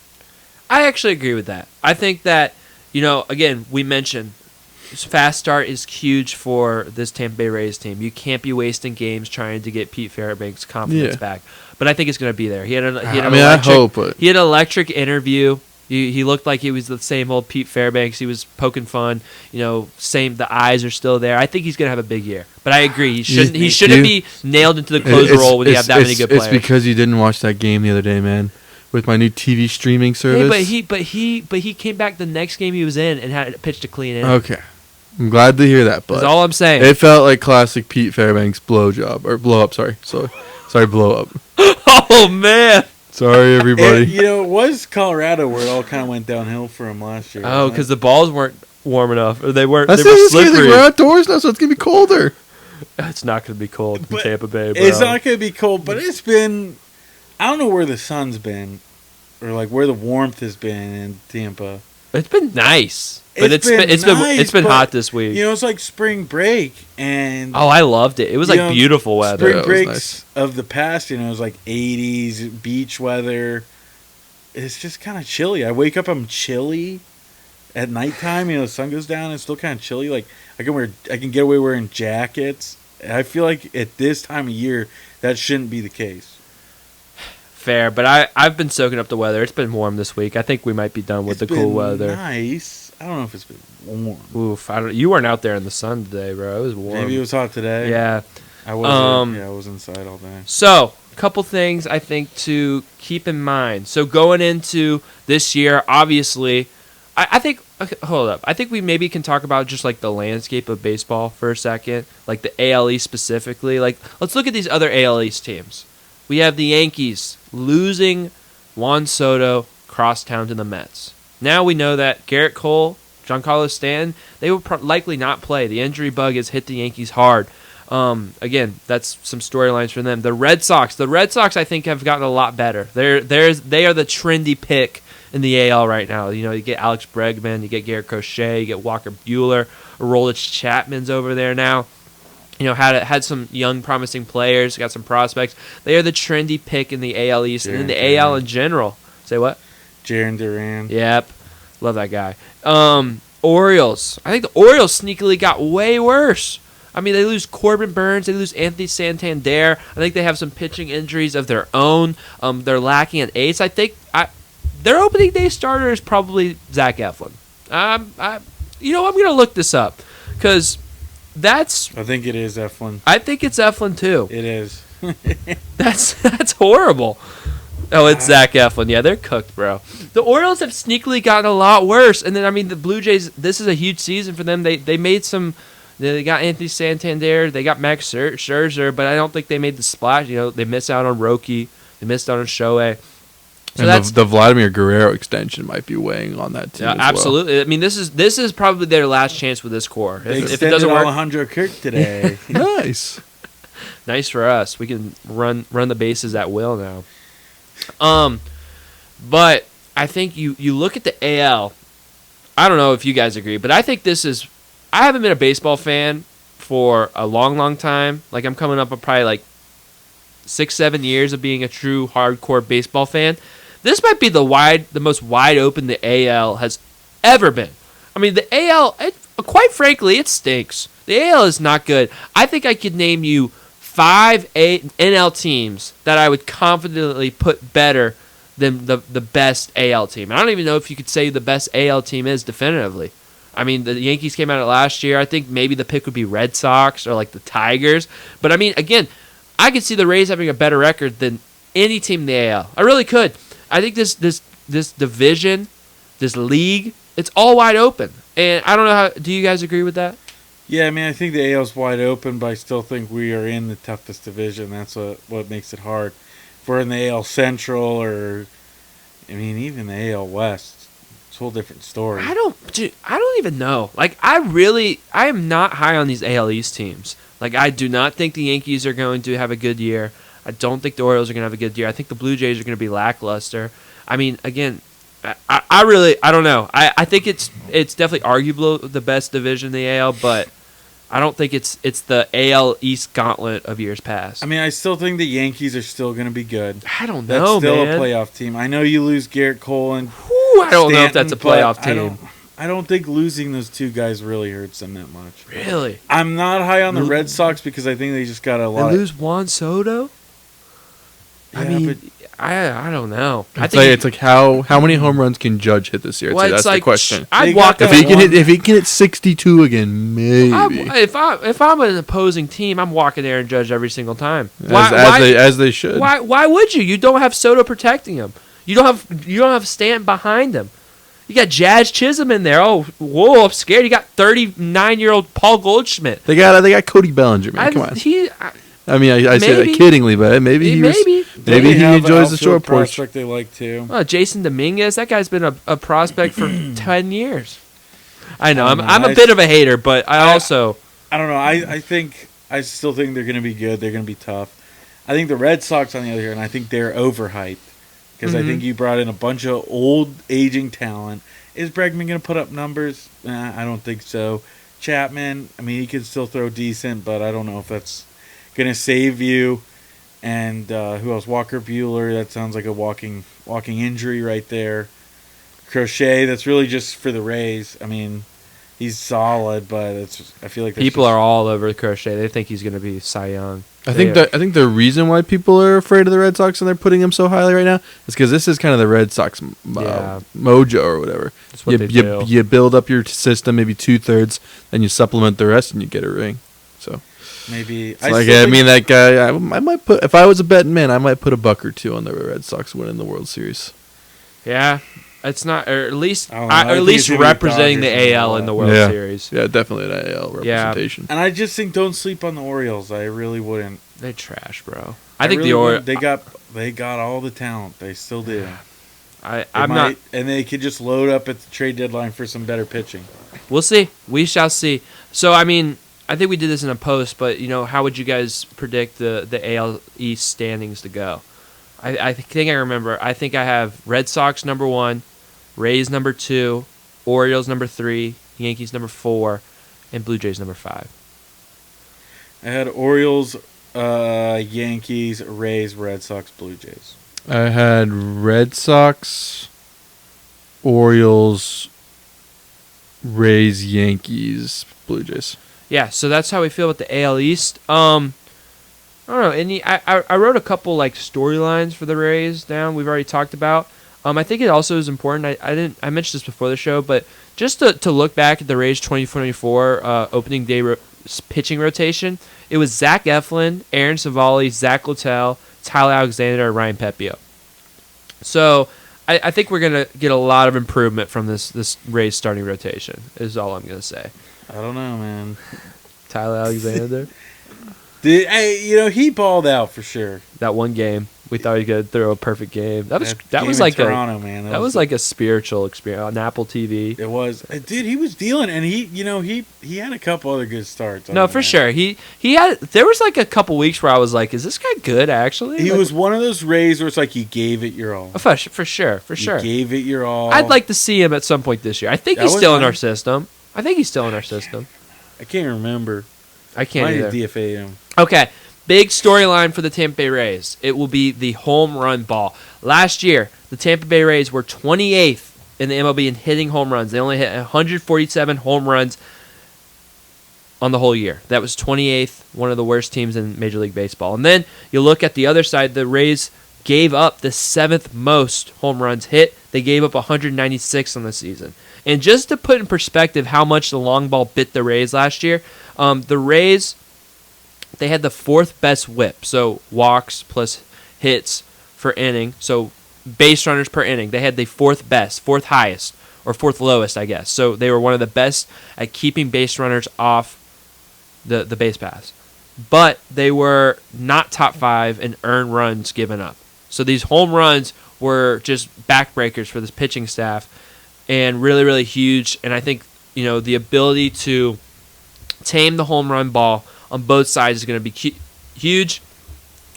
I actually agree with that. I think that again we mentioned fast start is huge for this Tampa Bay Rays team. You can't be wasting games trying to get Pete Fairbanks' confidence back. But I think it's going to be there. He had I hope. He had an electric interview. He looked like he was the same old Pete Fairbanks. He was poking fun. Same. The eyes are still there. I think he's gonna have a big year. But I agree. He shouldn't be nailed into the closer role when you have that many good players. It's because you didn't watch that game the other day, man. With my new TV streaming service. Hey, but he came back the next game he was in and had pitched a clean inning. Okay, I'm glad to hear that. But that's all I'm saying. It felt like classic Pete Fairbanks blow up. Sorry, blow up. Oh man. Sorry, everybody. It was Colorado where it all kind of went downhill for him last year. Oh, because the balls weren't warm enough, or they weren't. They were slippery. We're outdoors now, so it's gonna be colder. It's not gonna be cold in Tampa Bay, bro. It's not gonna be cold, but it's been. I don't know where the sun's been, or like where the warmth has been in Tampa. It's been nice. But it's been hot this week. It's like spring break, and I loved it. It was like beautiful weather. Spring breaks of the past, it was like 80s beach weather. It's just kind of chilly. I wake up, I'm chilly. At nighttime, the sun goes down. It's still kind of chilly. Like I can get away wearing jackets. I feel like at this time of year, that shouldn't be the case. Fair, but I've been soaking up the weather. It's been warm this week. I think we might be done with the cool weather. Nice. I don't know if it's been warm. Oof, you weren't out there in the sun today, bro. It was warm. Maybe it was hot today. Yeah. I was. I was inside all day. So, a couple things I think to keep in mind. So going into this year, obviously, I think. Okay, hold up. I think we maybe can talk about just like the landscape of baseball for a second, like the AL East specifically. Like, let's look at these other AL East teams. We have the Yankees losing Juan Soto crosstown to the Mets. Now we know that Garrett Cole, Giancarlo Stanton, they will likely not play. The injury bug has hit the Yankees hard. Again, that's some storylines for them. The Red Sox, I think, have gotten a lot better. They are the trendy pick in the AL right now. You get Alex Bregman, you get Garrett Crochet, you get Walker Buehler, Aroldis Chapman's over there now. Had some young promising players, got some prospects. They are the trendy pick in the AL East and in the AL in general. Say what? Jarren Duran. Yep. Love that guy. Orioles. I think the Orioles sneakily got way worse. I mean, they lose Corbin Burns. They lose Anthony Santander. I think they have some pitching injuries of their own. They're lacking an ace. I think their opening day starter is probably Zach Eflin. I'm going to look this up because I think it is Eflin. I think it's Eflin, too. It is. That's horrible. Oh, it's Zach Eflin. Yeah, they're cooked, bro. The Orioles have sneakily gotten a lot worse. And then, the Blue Jays, this is a huge season for them. They made some... They got Anthony Santander. They got Max Scherzer, but I don't think they made the splash. They missed out on Roki. They missed out on Shohei. So and the Vladimir Guerrero extension might be weighing on that team. Absolutely. Well. I mean, this is probably their last chance with this core. If it doesn't work, Alejandro Kirk today. Nice. Nice for us. We can run the bases at will now. But I think you look at the AL. I don't know if you guys agree, but I think this is. I haven't been a baseball fan for a long, long time. Like I'm coming up on probably like 6-7 years of being a true hardcore baseball fan. This might be the most wide open the AL has ever been. I mean, the AL, quite frankly, it stinks. The AL is not good. I think I could name you 5 NL teams that I would confidently put better than the best AL team. I don't even know if you could say the best AL team is definitively. I mean, the Yankees came out of last year. I think maybe the pick would be Red Sox or like the Tigers. But I mean, again, I could see the Rays having a better record than any team in the AL. I really could. I think this division, this league, it's all wide open. And I don't know do you guys agree with that? Yeah, I mean, I think the AL's wide open, but I still think we are in the toughest division. That's what makes it hard. If we're in the AL Central or, I mean, even the AL West. It's a whole different story. I don't even know. Like, I am not high on these AL East teams. Like, I do not think the Yankees are going to have a good year. I don't think the Orioles are going to have a good year. I think the Blue Jays are going to be lackluster. I mean, again, I don't know. I think it's definitely arguably the best division in the AL, but I don't think it's the AL East gauntlet of years past. I mean, I still think the Yankees are still going to be good. I don't That's know, still man. a playoff team. I know you lose Garrett Cole and I don't know if that's a playoff Stanton, team. I don't think losing those two guys really hurts them that much. Really? I'm not high on the Red Sox because I think they just got a lot. They lose Juan Soto? I mean, but I don't know. It's like how many home runs can Judge hit this year? Well, That's like, the question. I'd walk If he can hit 62 again, maybe. If I'm an opposing team, I'm walking there and Judge every single time. As they should. Why would you? You don't have Soto protecting him. You don't have Stanton behind him. You got Jazz Chisholm in there. Oh, whoa! I'm scared. You got 39-year-old Paul Goldschmidt. They got Cody Bellinger, man. Come on. I mean, I say that kiddingly, but maybe he enjoys the short porch. Prospect they like too. Well, Jason Dominguez, that guy's been a prospect for 10 years. I know. I'm a bit of a hater, but I don't know. I still think they're going to be good. They're going to be tough. I think the Red Sox, on the other hand, I think they're overhyped because I think you brought in a bunch of old, aging talent. Is Bregman going to put up numbers? I don't think so. Chapman, I mean, he can still throw decent, but I don't know if that's going to save you. And who else? Walker Buehler. That sounds like a walking injury right there. Crochet. That's really just for the Rays. I mean, he's solid, but I feel like people are all over Crochet. They think he's going to be Cy Young. I think the reason why people are afraid of the Red Sox and they're putting him so highly right now is because this is kind of the Red Sox mojo or whatever. That's what they do. You build up your system, maybe 2/3, then you supplement the rest, and you get a ring. So. Maybe that guy. I might put if I was a betting man, I might put $1 or $2 on the Red Sox winning the World Series. Yeah, it's not, or at least representing the AL in the World Series. Yeah, definitely an AL representation. And I just think don't sleep on the Orioles. I really wouldn't. They trash, bro. I think really the Orioles. They got all the talent. They still do. I'm not, and they could just load up at the trade deadline for some better pitching. We'll see. We shall see. So I mean, I think we did this in a post, but how would you guys predict the AL East standings to go? I think I remember. I think I have Red Sox number 1, Rays number 2, Orioles number 3, Yankees number 4, and Blue Jays number 5. I had Orioles, Yankees, Rays, Red Sox, Blue Jays. I had Red Sox, Orioles, Rays, Yankees, Blue Jays. Yeah, so that's how we feel about the AL East. I don't know. I wrote a couple storylines for the Rays down. We've already talked about. I think it also is important. I mentioned this before the show, but just to look back at the Rays 2024 opening day pitching rotation, it was Zach Eflin, Aaron Savali, Zach Littell, Tyler Alexander, and Ryan Pepiot. So I think we're gonna get a lot of improvement from this Rays starting rotation. Is all I'm gonna say. I don't know, man. Tyler Alexander. He balled out for sure. That one game. We thought he could throw a perfect game. That was game in like Toronto, man. That was like a spiritual experience on Apple TV. It was. Dude, he was dealing, and he had a couple other good starts. No, for sure. He had. There was like a couple weeks where I was like, "Is this guy good?" Actually, he was one of those Rays where it's like you gave it your all. For sure. You gave it your all. I'd like to see him at some point this year. I think he's still in our system. I can't remember. I can't Might either. have DFA'd him. Okay, big storyline for the Tampa Bay Rays. It will be the home run ball. Last year, the Tampa Bay Rays were 28th in the MLB in hitting home runs. They only hit 147 home runs on the whole year. That was 28th, one of the worst teams in Major League Baseball. And then you look at the other side, the Rays gave up the 7th most home runs hit. They gave up 196 on the season. And just to put in perspective how much the long ball bit the Rays last year, the Rays, they had the 4th best whip, so walks plus hits per inning, so base runners per inning. They had the 4th best, 4th highest, or 4th lowest, I guess. So they were one of the best at keeping base runners off the base paths. But they were not top 5 in earned runs given up. So these home runs were just backbreakers for this pitching staff and really, really huge. And I think, the ability to tame the home run ball on both sides is going to be huge.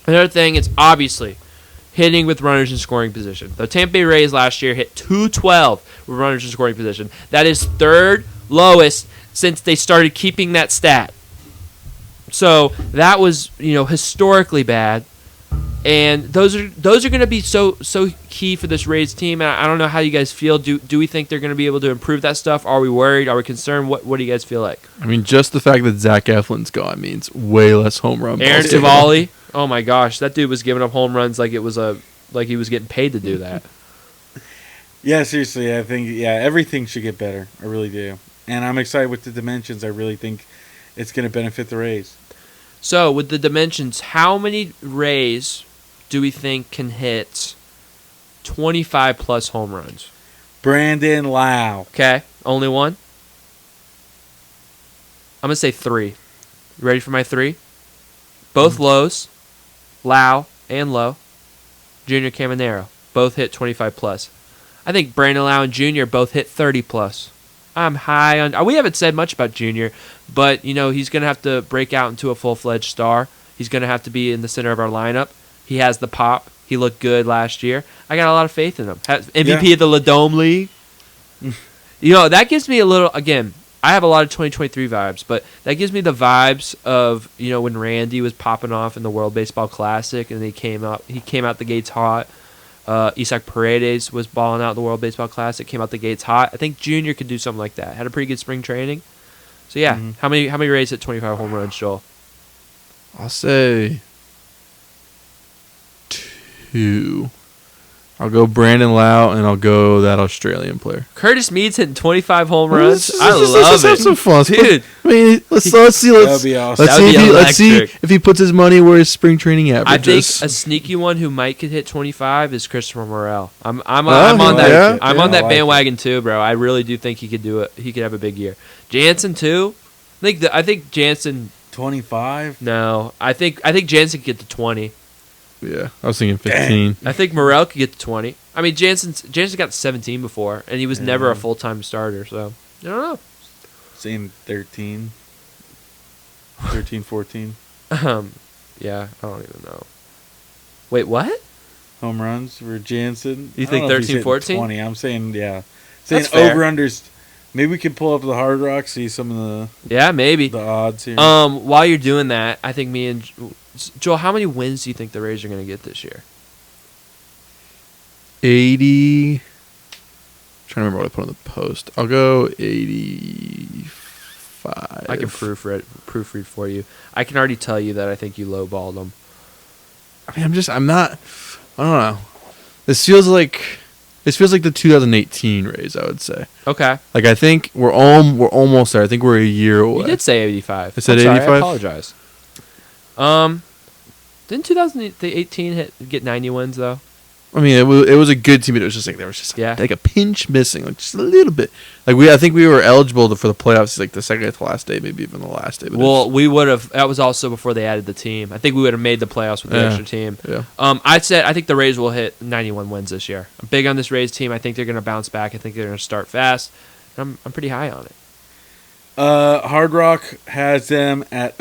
Another thing is obviously hitting with runners in scoring position. The Tampa Bay Rays last year hit 212 with runners in scoring position. That is 3rd lowest since they started keeping that stat. So that was, historically bad. And those are going to be so key for this Rays team. And I don't know how you guys feel. Do we think they're going to be able to improve that stuff? Are we worried? Are we concerned? What do you guys feel like? I mean, just the fact that Zach Eflin's gone means way less home run balls. Aaron Tivoli. Oh my gosh, that dude was giving up home runs like he was getting paid to do that. Yeah, seriously, I think everything should get better. I really do. And I'm excited with the dimensions. I really think it's going to benefit the Rays. So, with the dimensions, how many Rays do we think can hit 25 plus home runs? Brandon Lau. Okay, only one? I'm going to say 3. You ready for my 3? Both lows, Lau and Lowe, Junior Caminero, both hit 25 plus. I think Brandon Lau and Junior both hit 30 plus. I'm high on. We haven't said much about Junior, but he's going to have to break out into a full-fledged star. He's going to have to be in the center of our lineup. He has the pop. He looked good last year. I got a lot of faith in him. MVP of the Ladome League. That gives me a little. Again, I have a lot of 2023 vibes, but that gives me the vibes of when Randy was popping off in the World Baseball Classic and he came out the gates hot. Isaac Paredes was balling out the World Baseball Classic, came out the gates hot. I think Junior could do something like that. Had a pretty good spring training. So yeah, how many Rays hit 25 home runs, Joel? I'll say 2. I'll go Brandon Lau, and I'll go that Australian player. Curtis Mead's hitting 25 home runs. I love it. Let's have some fun, dude. I mean, let's see. That'd be awesome. Let's see if he puts his money where his spring training averages. I think a sneaky one who might could hit 25 is Christopher Morel. I'm on that bandwagon too, bro. I really do think he could do it. He could have a big year. Jansen too. I think Jansen 25. No, I think Jansen could get to 20. Yeah, I was thinking 15. I think Morel could get to 20. I mean, Jansen got to 17 before, and he was never a full-time starter, so I don't know. Same 13, 14. Yeah, I don't even know. Wait, what? Home runs for Jansen. You think 13, 14? 20. I'm saying, Saying over-unders. Maybe we can pull up the Hard Rock, see some of maybe the odds here. While you're doing that, I think me and Joel, how many wins do you think the Rays are going to get this year? 80. I'm trying to remember what I put on the post. I'll go 85. I can proofread for you. I can already tell you that I think you lowballed them. I mean, I don't know. This feels like the 2018 Rays, I would say. Okay. Like, I think we're almost there. I think we're a year away. You did say 85. I said 85? I apologize. Didn't 2018 get 90 wins, though? I mean, it was a good team, but it was just like there was just like a pinch missing, like just a little bit. Like I think we were eligible for the playoffs like the second to last day, maybe even the last day. But well, we would have. That was also before they added the team. I think we would have made the playoffs with the extra team. Yeah. I think the Rays will hit 91 wins this year. I'm big on this Rays team. I think they're going to bounce back. I think they're going to start fast. I'm pretty high on it. Hard Rock has them at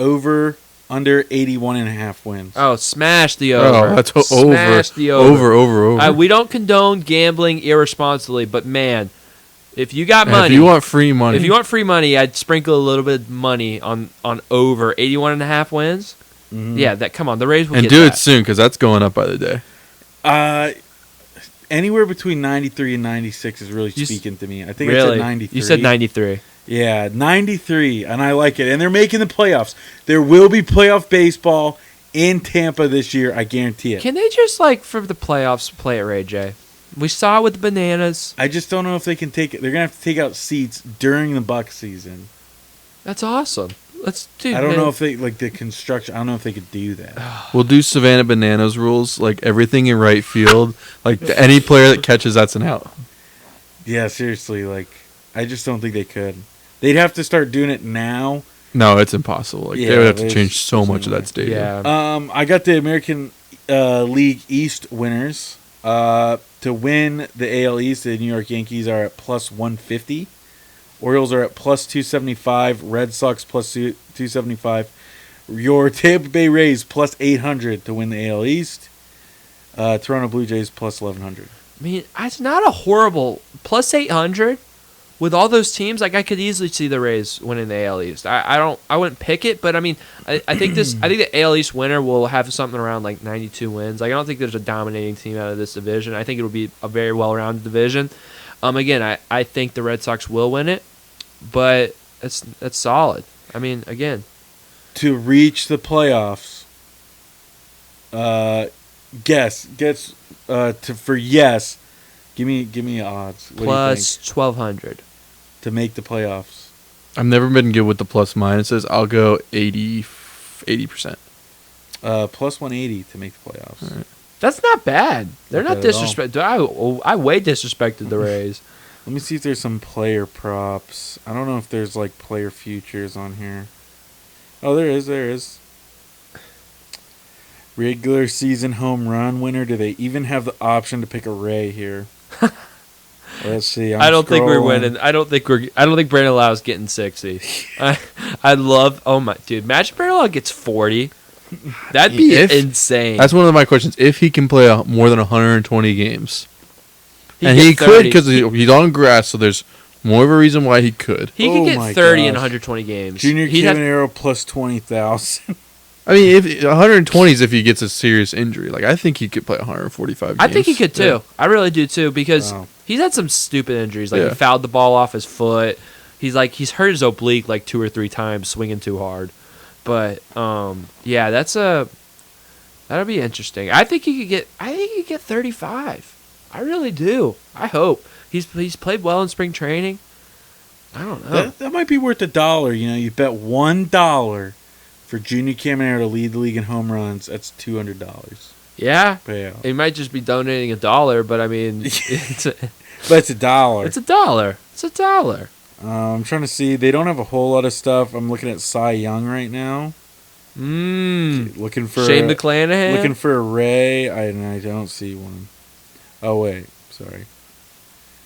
under 81.5 wins. Oh, smash the over. Oh, that's smash over. The over. Over. We don't condone gambling irresponsibly, but man, if you got money, if you want free money, I'd sprinkle a little bit of money on over 81.5 wins. Mm-hmm. Yeah, come on, the Rays will and get do that. it soon because that's going up by the day. Anywhere between 93 and 96 is really speaking to me. I think really? It's at 93. You said 93. Yeah, 93, and I like it. And they're making the playoffs. There will be playoff baseball in Tampa this year, I guarantee it. Can they just, for the playoffs, play it Ray J? We saw it with the Bananas. I just don't know if they can take it. They're going to have to take out seats during the Buck season. That's awesome. I don't know if they, the construction, I don't know if they could do that. We'll do Savannah Bananas rules, everything in right field. Any player that catches, that's an out. Yeah, seriously, I just don't think they could. They'd have to start doing it now. No, it's impossible. They would have to change so much of that stadium. Yeah. I got the American League East winners. To win the AL East, the New York Yankees are at plus 150. Orioles are at plus 275. Red Sox plus 275. Your Tampa Bay Rays plus 800 to win the AL East. Toronto Blue Jays plus 1100. I mean, it's not a horrible plus 800. With all those teams, I could easily see the Rays winning the AL East. I wouldn't pick it, but I mean, I think the AL East winner will have something around 92 wins. I don't think there's a dominating team out of this division. I think it'll be a very well-rounded division. Again, I think the Red Sox will win it, but that's solid. I mean, again, to reach the playoffs, for yes. Give me odds. What plus 1,200 to make the playoffs. I've never been good with the plus minuses. I'll go 80%. Plus 180 to make the playoffs. Right. That's not bad. They're not disrespected. I way disrespected the Rays. Let me see if there's some player props. I don't know if there's player futures on here. Oh, there is. Regular season home run winner. Do they even have the option to pick a Ray here? Let's see. I don't think we're winning. I don't think Brandon Lau's getting 60. I'd love. Oh my dude, imagine Brandon Lau gets 40. That'd be insane. That's one of my questions. If he can play more than 120 games, he could 30. because he's on grass, so there's more of a reason why he could. He could get 30 in 120 games. Junior Caminero plus 20,000. I mean, if 120 is if he gets a serious injury. I think he could play 145 games. I think he could too. Yeah. I really do too because he's had some stupid injuries. He fouled the ball off his foot. He's hurt his oblique 2 or 3 times swinging too hard. But that'll be interesting. I think he could get 35. I really do. I hope. He's played well in spring training. I don't know. That might be worth $1. You bet $1 for Junior Caminero to lead the league in home runs. That's $200. Yeah, payout. He might just be donating $1, but I mean, but it's $1. It's $1. It's $1. I'm trying to see. They don't have a whole lot of stuff. I'm looking at Cy Young right now. Looking for Shane McClanahan. Looking for a Ray. I don't see one. Oh wait, sorry.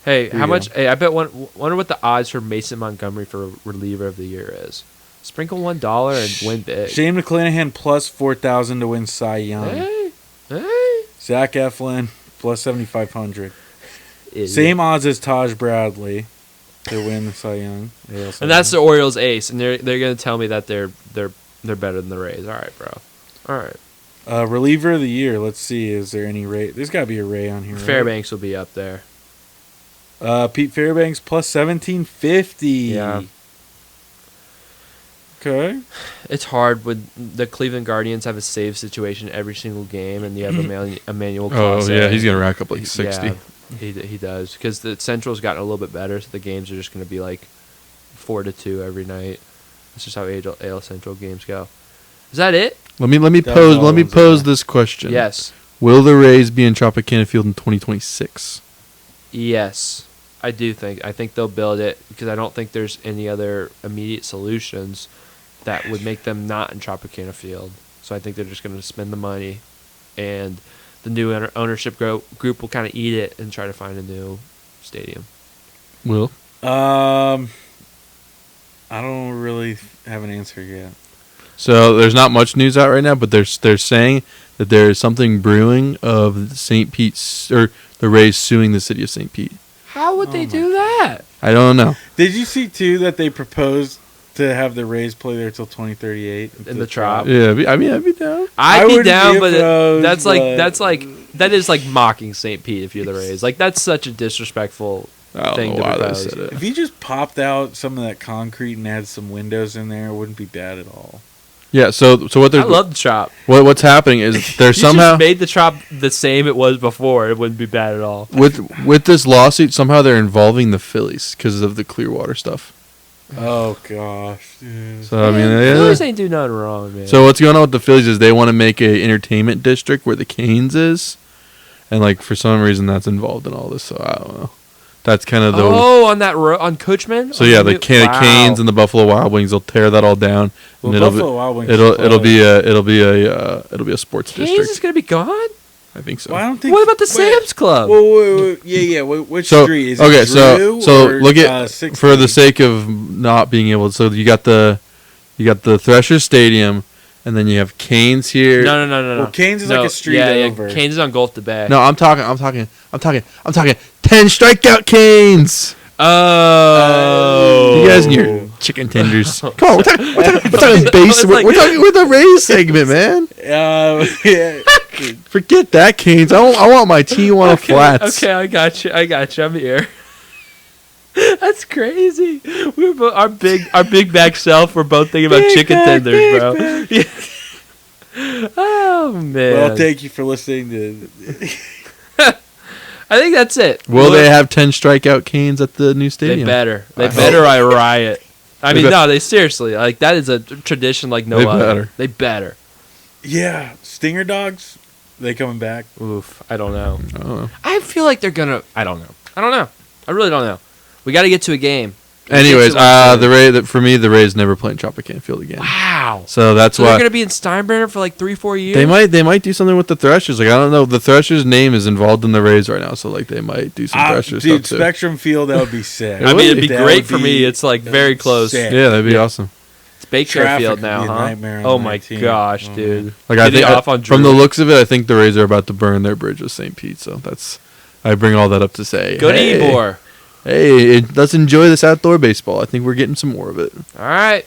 Hey, how much? Hey, I bet wonder what the odds for Mason Montgomery for reliever of the year is. Sprinkle $1 and win big. Shane McClanahan plus 4,000 to win Cy Young. Hey. Zach Eflin plus 7,500. Same odds as Taj Bradley to win the Cy Young. And that's the Orioles ace, and they're gonna tell me that they're better than the Rays. All right, bro. All right. Reliever of the year. Let's see. Is there any Ray? There's got to be a Ray on here. Fairbanks will be up there. Pete Fairbanks plus 1,750. Yeah. Okay. It's hard when the Cleveland Guardians have a save situation every single game, and you have Emmanuel Clase. Oh, yeah, he's going to rack up 60. Yeah, he does. Because the Central's gotten a little bit better, so the games are just going to be 4-2 every night. That's just how AL Central games go. Is that it? Let me pose this question. Yes. Will the Rays be in Tropicana Field in 2026? Yes, I do think. I think they'll build it because I don't think there's any other immediate solutions that would make them not in Tropicana Field. So I think they're just going to spend the money, and the new ownership group will kind of eat it and try to find a new stadium. Will? I don't really have an answer yet. So there's not much news out right now, but they're saying that there is something brewing of St. Pete's, or the Rays suing the city of St. Pete. How would they do that? I don't know. Did you see too that they proposed to have the Rays play there till 2038 in the Trop? Yeah, I'd be down. I'd be down, be but opposed, that is like mocking St. Pete if you're the Rays. Like that's such a disrespectful thing to propose. If you just popped out some of that concrete and had some windows in there, it wouldn't be bad at all. Yeah, so what they're I love the Trop. What's happening is they're You somehow just made the Trop the same it was before. It wouldn't be bad at all. with this lawsuit. Somehow they're involving the Phillies because of the Clearwater stuff. Oh gosh, dude. So I mean, The Phillies ain't do nothing wrong, man. So what's going on with the Phillies is they want to make a entertainment district where the Canes is, and like for some reason that's involved in all this. So I don't know. That's kind of the on that on Coachman. So yeah, the Canes and the Buffalo Wild Wings will tear that all down. Well, and Buffalo Wild Wings. it'll be a sports Canes district. is gonna be gone. I think so. Well, I don't think. What about the Sam's Club? Wait. Yeah. Which So street is okay, it? Drew so or, look at 16? for the sake of not being able to. So you got the Threshers Stadium, and then you have Canes here. No. Well, Canes is like a street over. Canes is on Gulf to Bay. No, I'm talking 10 strikeout Canes. Oh. You guys and your chicken tenders. Come on, we're talking base. We're talking with a Rays segment, man. Yeah. Forget that, Canes. I want my Tijuana Flats. Okay, I got you. I'm here. That's crazy. We're both, our big back self. We're both thinking about chicken tenders, bro. Yeah. Oh man. Well, thank you for listening to. I think that's it. Will they have 10 strikeout Canes at the new stadium? They better. They better. I riot. I mean, no. They seriously like that is a tradition like no other. They better. Yeah, Stinger Dogs. They coming back? Oof. I don't know. I feel like they're gonna. I don't know. I really don't know. We got to get to a game. Anyways, the Rays never play in Tropicana Field again. Wow. So that's why they're gonna be in Steinbrenner for like 3-4 years. They might do something with the Threshers. Like I don't know, the Threshers name is involved in the Rays right now, so like they might do some Threshers stuff too. Spectrum Field, that would be sick. I mean, it'd be great for me. It's like very close. Sick. Yeah, that'd be awesome. It's Baker Field now, huh? Oh my gosh, dude! Like I think from the looks of it, I think the Rays are about to burn their bridge with St. Pete. So I bring all that up to say, go to Ybor. Hey, let's enjoy this outdoor baseball. I think we're getting some more of it. All right.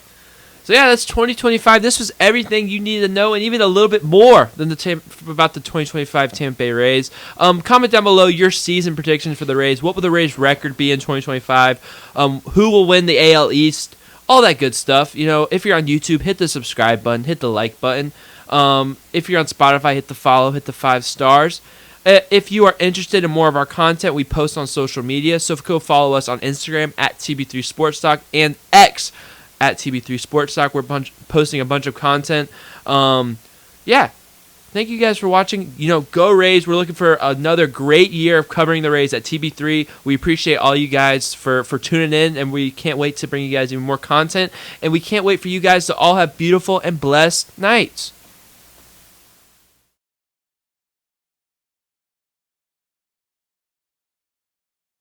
So yeah, that's 2025. This was everything you needed to know, and even a little bit more than about the 2025 Tampa Bay Rays. Comment down below your season predictions for the Rays. What will the Rays' record be in 2025? Who will win the AL East? All that good stuff. You know, if you're on YouTube, hit the subscribe button, hit the like button. If you're on Spotify, hit the follow, hit the 5 stars. If you are interested in more of our content, we post on social media. So go follow us on Instagram at TB3 Sports Talk and X at TB3 Sports Talk. We're posting a bunch of content. Yeah. Thank you guys for watching. You know, go Rays. We're looking for another great year of covering the Rays at TB3. We appreciate all you guys for tuning in, and we can't wait to bring you guys even more content. And we can't wait for you guys to all have beautiful and blessed nights.